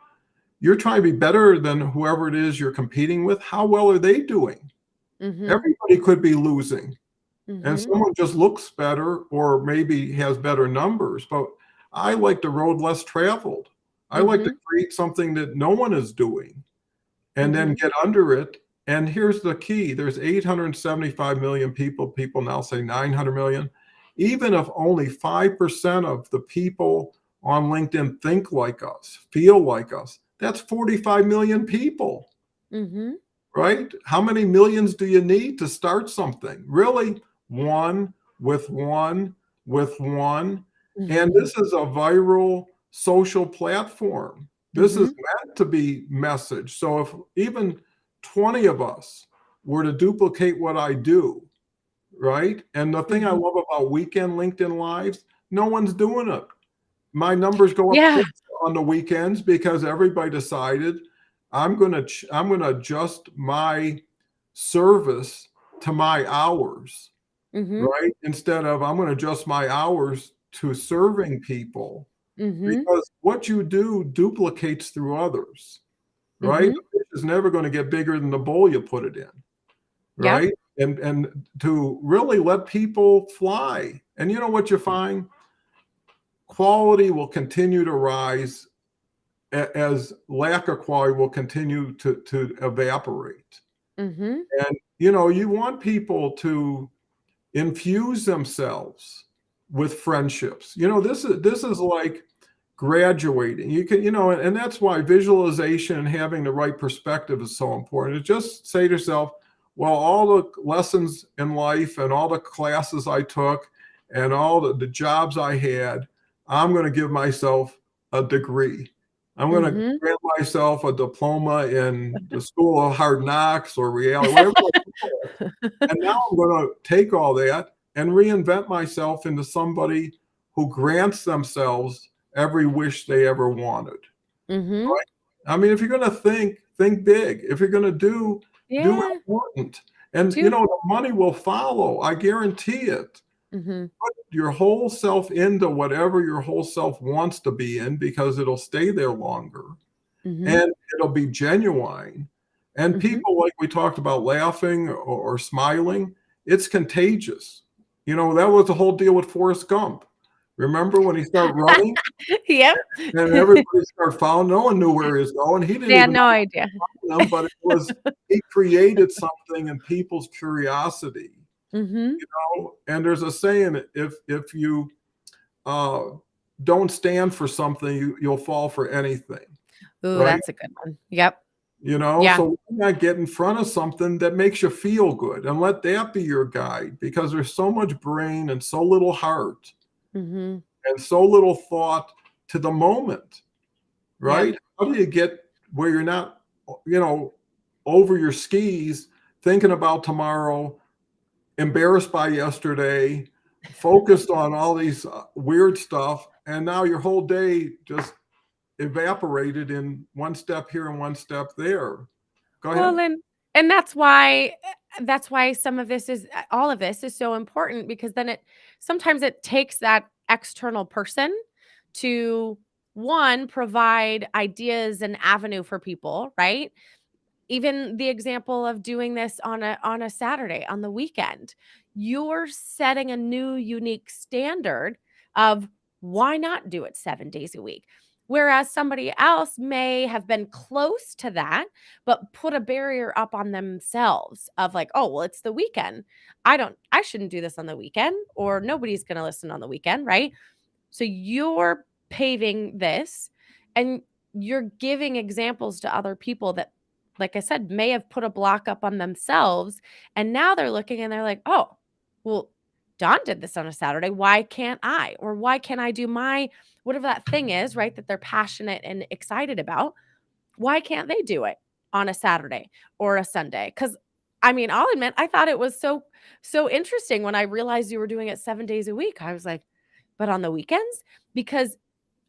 you're trying to be better than whoever it is you're competing with. How well are they doing? Mhm. Everybody could be losing, and Mhm. someone just looks better or maybe has better numbers. But I like the road less traveled. I like to Mhm. create something that no one is doing and then Mhm. get under it. And here's the key: there's 875 million people. People now say 900 million. Even if only 5% of the people on LinkedIn think like us, feel like us, that's 45 million people, Mhm. right? How many millions do you need to start something? Really, one with one with one. And Mhm. this is a viral social platform. This is Mhm. meant to be message. So if even 20 of us were to duplicate what I do, right? And the thing I Mhm. love about weekend LinkedIn Lives, no one's doing it. My numbers go up Yeah. on the weekends because everybody decided I'm gonna adjust my service to my hours, Mhm. right? Instead of I'm gonna adjust my hours to serving people, Mhm. because what you do duplicates through others, right? Mhm. The fish is never going to get bigger than the bowl you put it in, Yep. right? And to really let people fly. And you know what you find? Quality will continue to rise as lack of quality will continue to evaporate. Mhm. And you want people to infuse themselves with friendships. This is like graduating. You can, and that's why visualization and having the right perspective is so important. To just say to yourself, well, all the lessons in life and all the classes I took and all the jobs I had, I'm going to give myself a degree. I'm going to Mhm. grant myself a diploma in the School of Hard Knocks or reality, whatever they call it. And now I'm going to take all that and reinvent myself into somebody who grants themselves every wish they ever wanted. Mhm. Right? I mean, if you're going to think big. If you're going to do Yeah. important. And Too. the money will follow. I guarantee it. Mhm. Put your whole self into whatever your whole self wants to be in, because it'll stay there longer Mhm. and it'll be genuine. And Mhm. people, like we talked about, laughing or smiling, it's contagious. That was the whole deal with Forrest Gump. Remember when he started running Yep. and everybody started following? No one knew where he was going. He didn't They had even no idea. know them, but he created something in people's curiosity. Mhm. And there's a saying: if you uh, don't stand for something, you'll fall for anything, Ooh, right? that's a good one. Yep. Yeah. So why not get in front of something that makes you feel good and let that be your guide? Because there's so much brain and so little heart Mhm. and so little thought to the moment, Yep. right? How do you get where you're not, you know, over your skis thinking about tomorrow, embarrassed by yesterday, focused on all these weird stuff, and now your whole day just evaporated in one step here and one step there. Go Well, ahead. and that's why some of this is all of this is so important, because then it sometimes it takes that external person to, one, provide ideas and avenue for people, right? Even the example of doing this on a Saturday, on the weekend, you're setting a new unique standard of why not do it 7 days a week? Whereas somebody else may have been close to that, but put a barrier up on themselves of like, "Oh, well, it's the weekend. I shouldn't do this on the weekend, or nobody's gonna listen on the weekend," right? So you're paving this, and you're giving examples to other people that, like I said, may have put a block up on themselves. And now they're looking and they're like, oh, well, Don did this on a Saturday. Why can't I? Or why can't I do my, whatever that thing is, right? That they're passionate and excited about. Why can't they do it on a Saturday or a Sunday? Because I mean, I'll admit, I thought it was so interesting when I realized you were doing it 7 days a week. I was like, but on the weekends? Because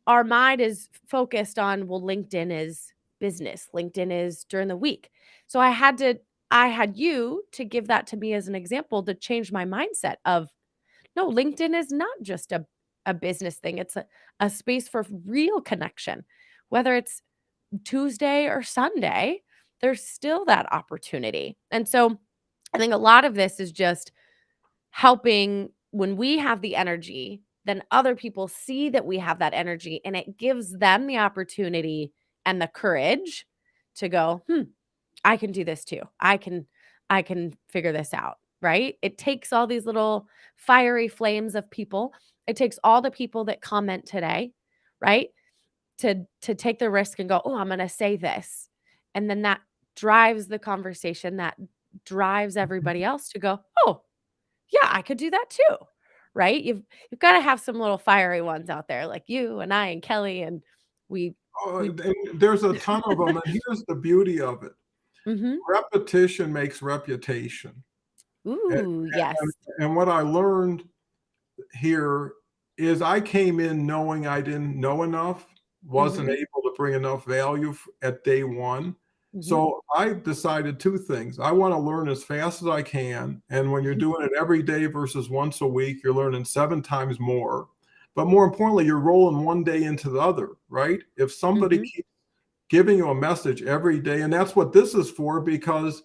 our mind is focused on, well, LinkedIn is business. LinkedIn is during the week. So I had you to give that to me as an example to change my mindset of no, LinkedIn is not just a business thing. It's a space for real connection. Whether it's Tuesday or Sunday, there's still that opportunity. And so I think a lot of this is just helping when we have the energy, then other people see that we have that energy and it gives them the opportunity and the courage to go, I can do this too. I can figure this out, right? It takes all these little fiery flames of people. It takes all the people that comment today, right? To take the risk and go, "Oh, I'm going to say this." And then that drives the conversation, that drives everybody else to go, "Oh, yeah, I could do that too." Right? You've got to have some little fiery ones out there like you and I and Kelly and we we And there's a ton of them. And here's the beauty of it. Mhm. Repetition makes reputation. And, Ooh, and, yes. and what I learned here is I came in knowing I didn't know enough, wasn't Mhm. able to bring enough value at day one. Mhm. So I decided two things. I want to learn as fast as I can. And when you're Mhm. doing it every day versus once a week, you're learning 7 times more. But more importantly, you're rolling one day into the other, right? If somebody Mhm. keeps giving you a message every day, and that's what this is for, because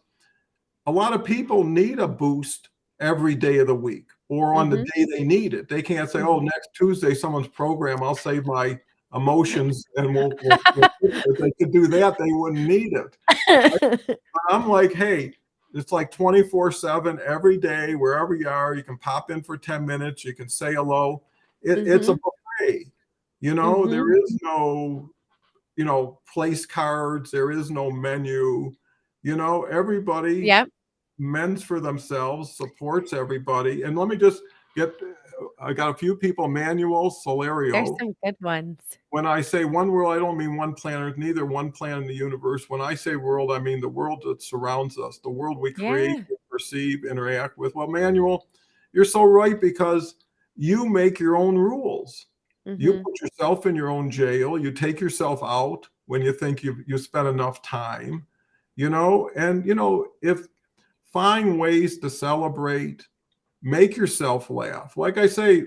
a lot of people need a boost every day of the week or on the Mhm. day they need it. They can't say, "Oh, Mhm. next Tuesday, someone's program. I'll save my emotions and we'll fix it." If they could do that, they wouldn't need it. Right? But I'm like, hey, it's like 24/7 every day, wherever you are. You can pop in for 10 minutes. You can say hello. It's a Mhm. buffet. There Mhm. is no, place cards. There is no menu. Everybody Yep. mends for themselves, supports everybody. And let me just get, I got a few people, Manuel There's Solario. some good ones. When I say one world, I don't mean one planet, neither one planet in the universe. When I say world, I mean the world that surrounds us, the world we create, Yeah. perceive, interact with. Well, Manuel, you're so right, because you make your own rules. You Mhm. put yourself in your own jail. You take yourself out when you think you spent enough time, and if find ways to celebrate, make yourself laugh. Like I say,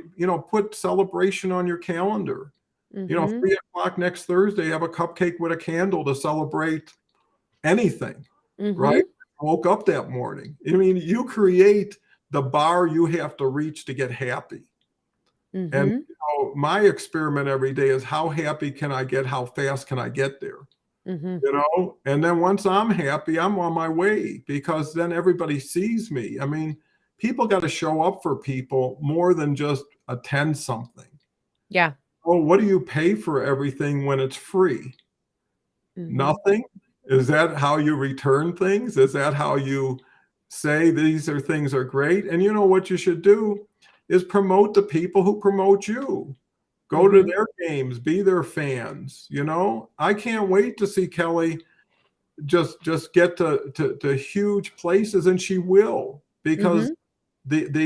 put celebration on your calendar. Mhm. 3 o'clock next Thursday, have a cupcake with a candle to celebrate anything, right? Mhm. Woke up that morning. I mean, you create the bar you have to reach to get happy. And Mhm. my experiment every day is, how happy can I get? How fast can I get there? Mhm. And then once I'm happy, I'm on my way, because then everybody sees me. I mean, people got to show up for people more than just attend something. Yeah. Well, what do you pay for everything when it's free? Mhm. Nothing? Is that how you return things? Is that how you say these things are great? And what you should do is promote the people who promote you. Go to Mhm. their games, be their fans. I can't wait to see Kelly just get to huge places, and she will, because Mhm.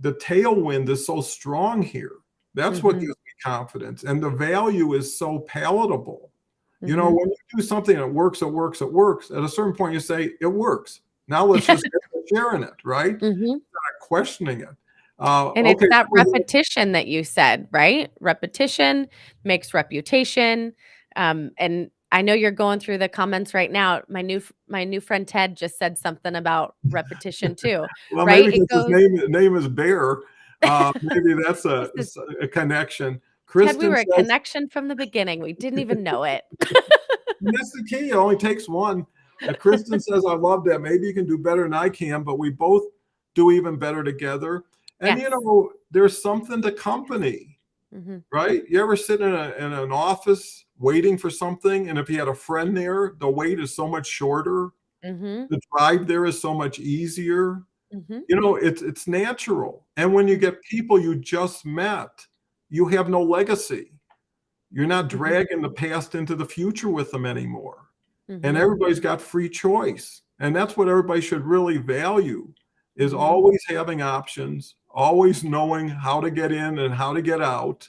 the tailwind is so strong here. That's what Mhm. gives me confidence, and the value is so palatable. Mhm. When you do something and it works, it works, it works. At a certain point, you say it works. Now let's just get to sharing it, right? Mhm. Not questioning it. And it's Okay, that repetition that you said, right? Repetition makes reputation. And I know you're going through the comments right now. My new friend Ted just said something about repetition too, well, right? maybe It because his goes, name is Bear. Maybe that's this is a connection. Ted, we Kristen were a says, connection from the beginning. We didn't even know it. and that's the key. It only takes one. Kristen says, I love that. Maybe you can do better than I can, but we both do even better together. And Yes. there's something to company, Mhm. right? You ever sit in an office waiting for something, and if you had a friend there, the wait is so much shorter. Mhm. The drive there is so much easier. Mhm. It's natural. And when you Mhm. get people you just met, you have no legacy. You're not Mhm. dragging the past into the future with them anymore. And Mhm. everybody's got free choice. And that's what everybody should really value, is Mhm. always having options, always knowing how to get in and how to get out.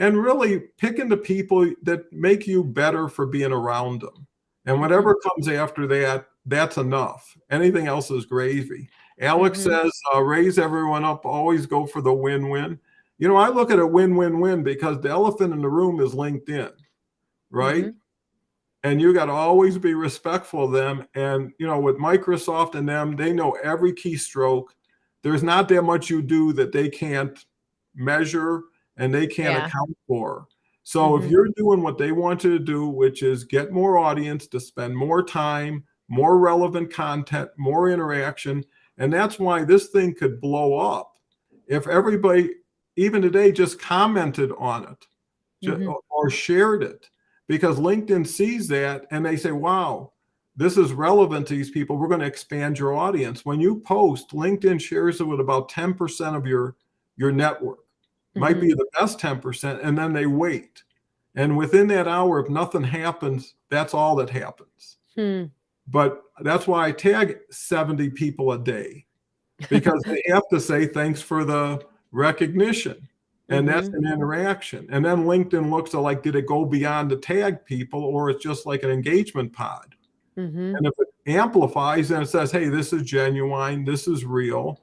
and really picking the people that make you better for being around them. And Mhm. whatever comes after that, that's enough. Anything else is gravy. Alex Mhm. says, raise everyone up, always go for the win-win. I look at a win-win-win because the elephant in the room is LinkedIn, right? Mhm. And you got to always be respectful of them. And, with Microsoft and them, they know every keystroke. There's not that much you do that they can't measure and they can't Yeah. account for. So if Mhm. you're doing what they want you to do, which is get more audience to spend more time, more relevant content, more interaction, and that's why this thing could blow up if everybody, even today, just commented on it Mhm. or shared it, because LinkedIn sees that and they say, wow, this is relevant to these people. We're going to expand your audience. When you post, LinkedIn shares it with about 10% of your network. Might Mhm. be the best 10%, and then they wait. And within that hour, if nothing happens, that's all that happens. Hmm. But that's why I tag 70 people a day, because they have to say thanks for the recognition. And that's Mhm. an interaction. And then LinkedIn looks at, like, did it go beyond the tag people, or it's just like an engagement pod? Mhm. And if it amplifies, then it says, hey, this is genuine, this is real.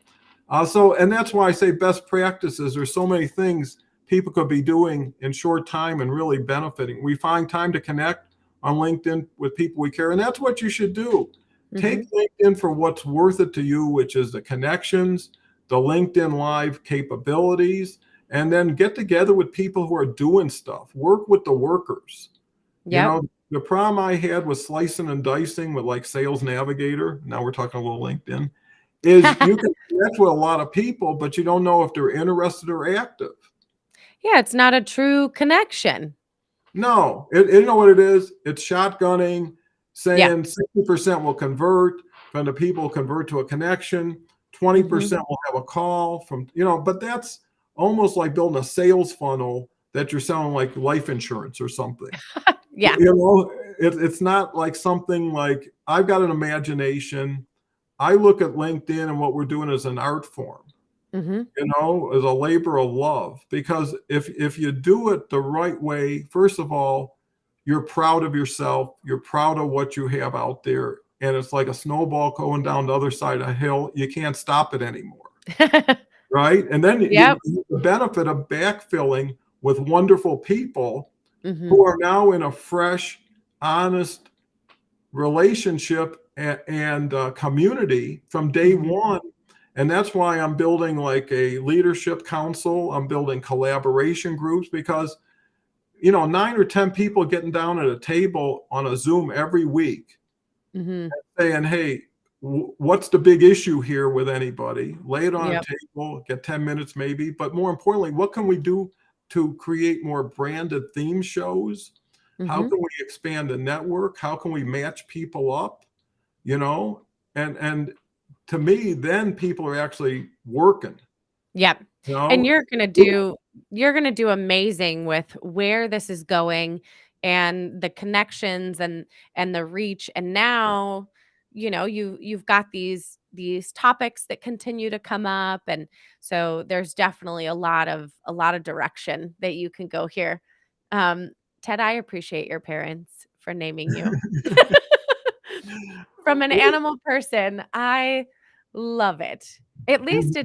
And that's why I say best practices. There's so many things people could be doing in short time and really benefiting. We find time to connect on LinkedIn with people we care, and that's what you should do. Take Mhm. LinkedIn for what's worth it to you, which is the connections, the LinkedIn Live capabilities, and then get together with people who are doing stuff. Work with the workers. You Yep. know, the problem I had with slicing and dicing with like Sales Navigator, now we're talking a little LinkedIn, is you can connect with a lot of people, but you don't know if they're interested or active. Yeah, it's not a true connection. No, you know what it is? It's shotgunning, Yeah. saying 60% will convert, from the people convert to a connection, Mhm. 20% will have a call from, but that's almost like building a sales funnel that you're selling like life insurance or something. Yeah. It's not like something like, I've got an imagination. I look at LinkedIn and what we're doing as an art form, Mhm. as a labor of love. Because if you do it the right way, first of all, you're proud of yourself. You're proud of what you have out there. And it's like a snowball going down the other side of a hill. You can't stop it anymore. Right. And then Yep. you the benefit of backfilling with wonderful people who Mhm. are now in a fresh, honest relationship and community from day Mhm. one. And that's why I'm building like a leadership council. I'm building collaboration groups, because 9 or 10 people getting down at a table on a Zoom every week Mhm. saying, hey, what's the big issue here with anybody? Lay it on a Yep. table, get 10 minutes maybe. But more importantly, what can we do to create more branded theme shows? How Mhm. can we expand the network? How can we match people up? You know, and to me, then people are actually working. Yep. You And know, you're gonna do amazing with where this is going and the connections and the reach. And now, you've got these topics that continue to come up. And so there's definitely a lot of direction that you can go here. Um, Ted, I appreciate your parents for naming you. From an animal person, I love it. At least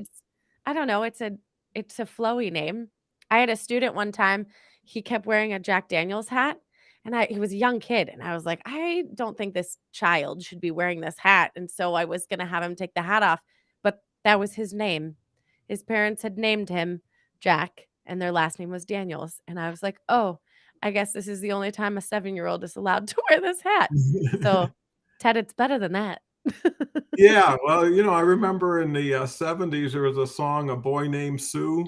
I don't know, it's a flowy name. I had a student one time, he kept wearing a Jack Daniel's hat, and he was a young kid, and I was like, "I don't think this child should be wearing this hat," and so I was gonna have him take the hat off, but that was his name. His parents had named him Jack, and their last name was Daniels, and I was like, "Oh, I guess this is the only time a seven-year-old is allowed to wear this hat." So Ted, it's better than that. Yeah, well, I remember in the 70s, there was a song, A Boy Named Sue.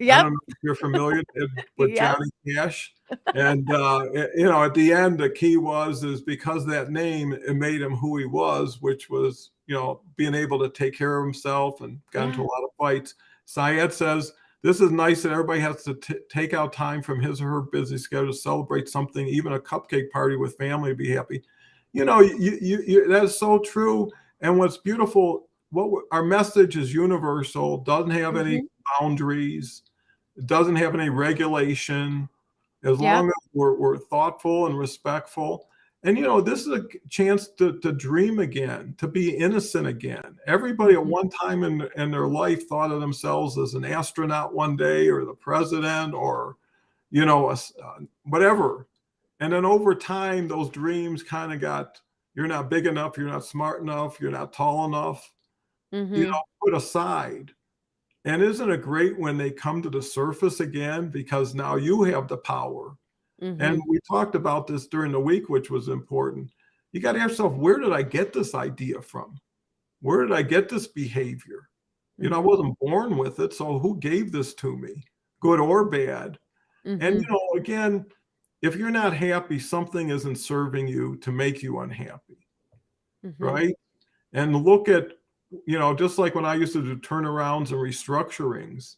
I Yep, don't know if you're familiar with yep, Johnny Cash. And, at the end, the key is because that name, it made him who he was, which was, being able to take care of himself, and got into yeah, a lot of fights. Syed says, this is nice that everybody has to take out time from his or her busy schedule to celebrate something, even a cupcake party with family, to be happy. That's so true. And what's beautiful, our message is universal, doesn't have any mhm, boundaries. It doesn't have any regulation. As long Yep. as we're thoughtful and respectful. And this is a chance to dream again, to be innocent again. Everybody at Mhm. one time in their life thought of themselves as an astronaut one day, or the president, or whatever. And then over time, those dreams kind of got, you're not big enough, you're not smart enough, you're not tall enough, Mhm. put aside. And isn't it great when they come to the surface again, because now you have the power? And Mhm. we talked about this during the week, which was important. You got to ask yourself, where did I get this idea from? Where did I get this behavior? I Mhm. wasn't born with it. So who gave this to me, good or bad? And, Mhm. again, if you're not happy, something isn't serving you to make you unhappy, Mhm. right? And look at, just like when I used to do turnarounds and restructurings,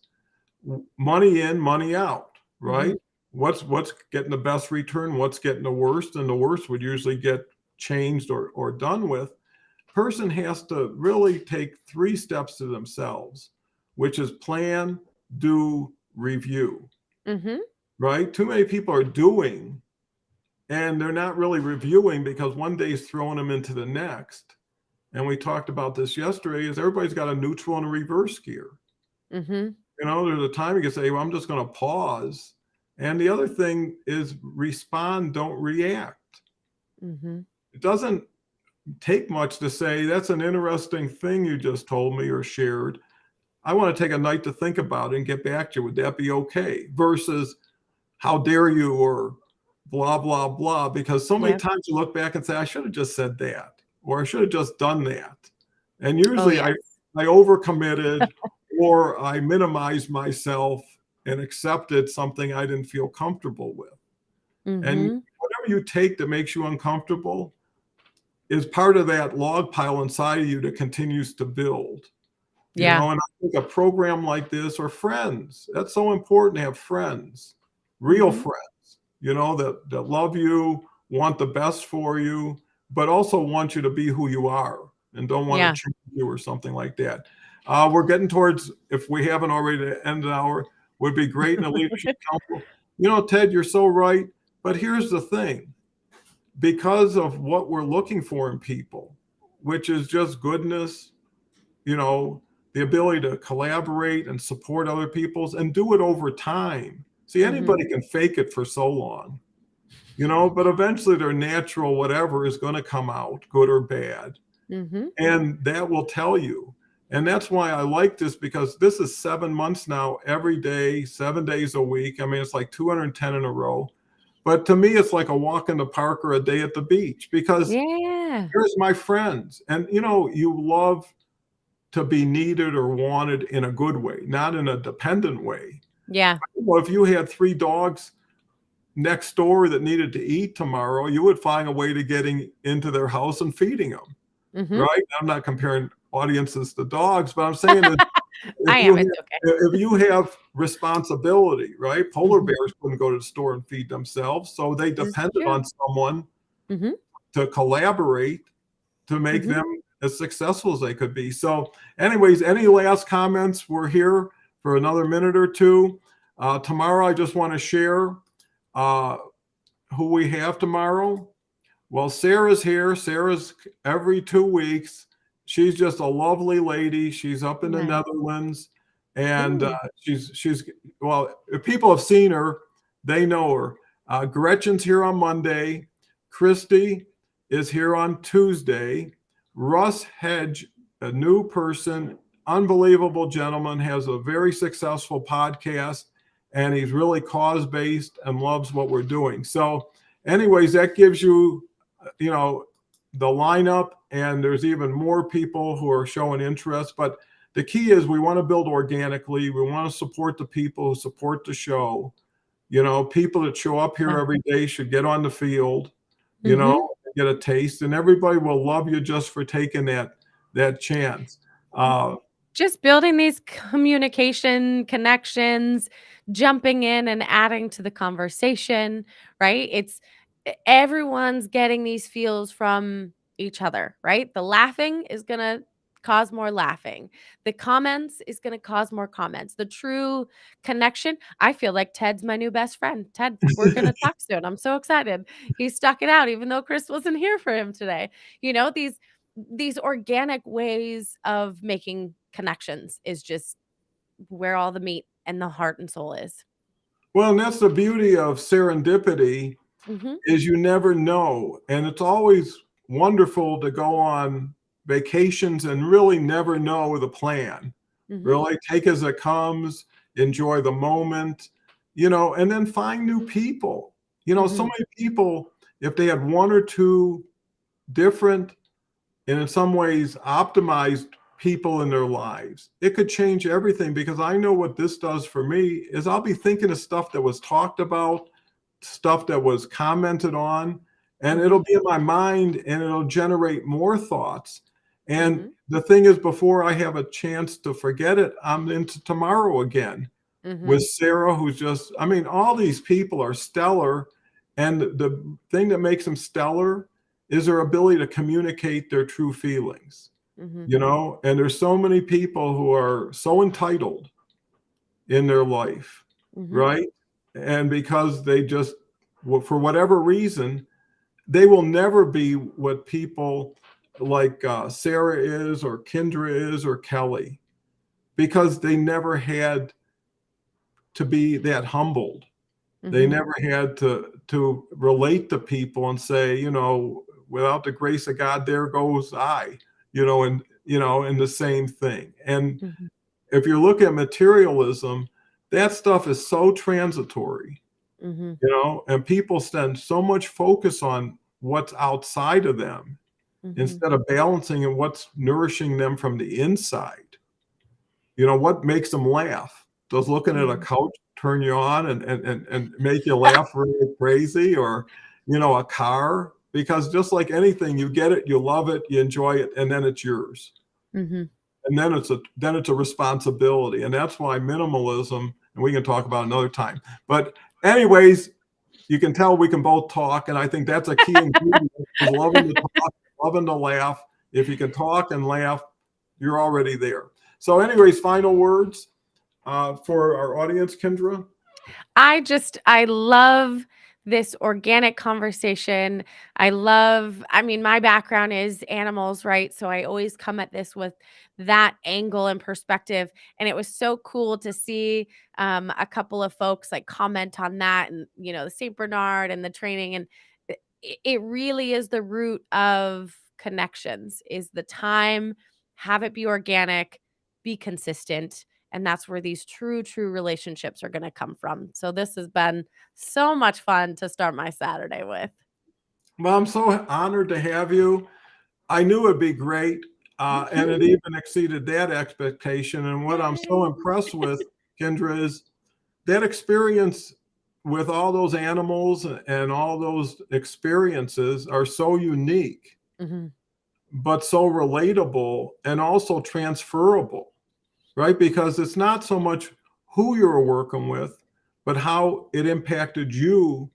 money in, money out, right? Mhm. What's getting the best return, what's getting the worst, and the worst would usually get changed or done with. Person has to really take 3 steps to themselves, which is plan, do, review, Mhm. right? Too many people are doing and they're not really reviewing, because one day is throwing them into the next. And we talked about this yesterday, is everybody's got a neutral and a reverse gear. Mhm. There's a time you can say, well, I'm just going to pause. And the other thing is respond, don't react. Mhm. It doesn't take much to say, that's an interesting thing you just told me or shared. I want to take a night to think about it and get back to you. Would that be okay? Versus, how dare you, or blah, blah, blah. Because so many Yep. times you look back and say, I should have just said that, or I should have just done that. And Oh, usually I, yes. I overcommitted, or I minimized myself and accepted something I didn't feel comfortable with. And Mhm. whatever you take that makes you uncomfortable is part of that log pile inside of you that continues to build. Yeah. And I think a program like this, or friends, that's so important to have friends, real Mhm. friends, that love you, want the best for you, but also want you to be who you are and don't want to Yeah. change you or something like that. We're getting towards, if we haven't already, to end an hour, would be great in a leadership council. Ted, you're so right. But here's the thing, because of what we're looking for in people, which is just goodness, you know, the ability to collaborate and support other people's and do it over time. See, Mhm. anybody can fake it for so long, but eventually their natural whatever is going to come out, good or bad. Mhm. And that will tell you. And that's why I like this, because this is 7 months now, every day, 7 days a week. I mean, it's like 210 in a row. But to me, it's like a walk in the park or a day at the beach, because Yeah. here's my friends. And, you love to be needed or wanted in a good way, not in a dependent way. Yeah. Well, if you had 3 dogs next door that needed to eat tomorrow, you would find a way to getting into their house and feeding them, Mhm. right? I'm not comparing audiences to dogs, but I'm saying that I am. It's okay. if you have responsibility, right? Polar Mhm. bears couldn't go to the store and feed themselves, so they This is depended true. on someone Mhm. to collaborate to make Mhm. them as successful as they could be. So, anyways, any last comments? We're here for another minute or two. Tomorrow, I just want to share uh, who we have tomorrow. Well, Sarah's here. Sarah's every 2 weeks. She's just a lovely lady. She's up in the Nice. Netherlands, and Ooh. she's well. If people have seen her, they know her. Gretchen's here on Monday. Christy is here on Tuesday. Russ Hedge, a new person, unbelievable gentleman, has a very successful podcast, and he's really cause based and loves what we're doing. So, anyways, that gives you the lineup, and there's even more people who are showing interest. But the key is we want to build organically. We want to support the people who support the show. People that show up here Yeah. every day should get on the field, Mhm. get a taste, and everybody will love you just for taking that chance. Uh, Just building these communication connections, jumping in and adding to the conversation, right? Everyone's getting these feels from each other, right? The laughing is gonna cause more laughing. The comments is going to cause more comments. The true connection, I feel like Ted's my new best friend. Ted, we're going to talk soon. I'm so excited. He stuck it out even though Chris wasn't here for him today. You know, these organic ways of making connections is just where all the meat and the heart and soul is. Well, and that's the beauty of serendipity, Mhm. is you never know. And it's always wonderful to go on vacations and really never know the plan. Mhm. Really take as it comes, enjoy the moment, and then find new people. So Mhm. many people, if they had one or two different and in some ways optimized people in their lives, it could change everything. Because I know what this does for me is I'll be thinking of stuff that was talked about, stuff that was commented on, and Mhm. it'll be in my mind and it'll generate more thoughts. And Mhm. the thing is, before I have a chance to forget it, I'm into tomorrow again with Mhm. Sarah, who's just, I mean, all these people are stellar. And the thing that makes them stellar is their ability to communicate their true feelings, Mhm. and there's so many people who are so entitled in their life, Mhm. right? And because they just, for whatever reason, they will never be what people like Sarah is, or Kindra is, or Kelly, because they never had to be that humbled. They Mhm. never had to relate to people and say, without the grace of God, there goes I, and the same thing. And Mhm. if you look at materialism, that stuff is so transitory, Mhm. and people spend so much focus on what's outside of them Mhm. instead of balancing and what's nourishing them from the inside. What makes them laugh? Does looking at a Mhm. couch turn you on and make you laugh really crazy? Or, a car? Because just like anything, you get it, you love it, you enjoy it, and then it's yours. Mhm. And then it's a responsibility. And that's why minimalism, and we can talk about another time. But anyways, you can tell we can both talk, and I think that's a key ingredient, is loving to talk, loving to laugh. If you can talk and laugh, you're already there. So anyways, final words for our audience, Kindra. I love this organic conversation. I mean, my background is animals, right? So I always come at this with that angle and perspective. And it was so cool to see a couple of folks like comment on that, and, the St. Bernard and the training. And it really is the root of connections, is the time, have it be organic, be consistent, and that's where these true relationships are going to come from. So this has been so much fun to start my Saturday with. Well, I'm so honored to have you. I knew it'd be great, and it even exceeded that expectation. And what I'm so Yay. impressed with, Kendra, is that experience with all those animals and all those experiences are so unique, Mhm. but so relatable and also transferable, right? Because it's not so much who you're working with, but how it impacted you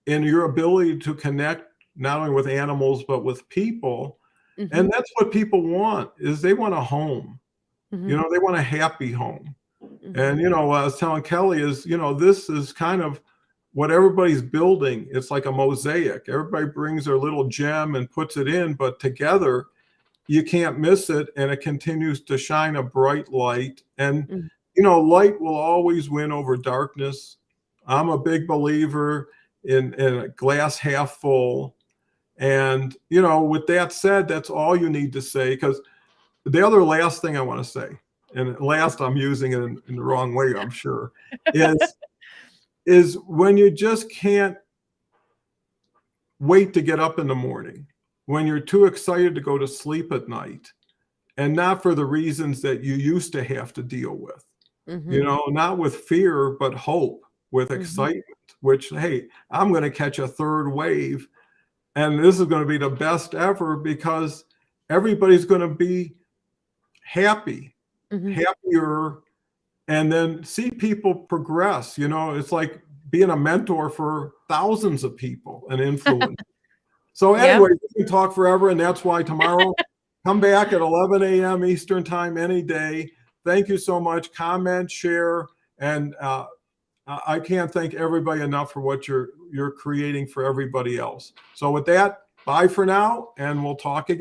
in your ability to connect not only with animals but with people. And Mhm. that's what people want, is they want a home. Mhm. They want a happy home. Mhm. And what I was telling Kelly is, this is kind of what everybody's building. It's like a mosaic. Everybody brings their little gem and puts it in, but together you can't miss it, and it continues to shine a bright light. And Mhm. light will always win over darkness. I'm a big believer in a glass half full. And with that said, that's all you need to say. Because the other last thing I want to say, and last, I'm using it in the wrong way, I'm sure, is when you just can't wait to get up in the morning, when you're too excited to go to sleep at night, and not for the reasons that you used to have to deal with, Mhm. not with fear, but hope, with Mhm. excitement, which, hey, I'm going to catch a third wave, and this is going to be the best ever, because everybody's going to be happy, Mhm. happier, and then see people progress. It's like being a mentor for thousands of people and influence. So Yep. anyway, we can talk forever, and that's why tomorrow Come back at 11 a.m. Eastern time any day. Thank you so much. Comment, share, and I can't thank everybody enough for what you're creating for everybody else. So with that, bye for now, and we'll talk again.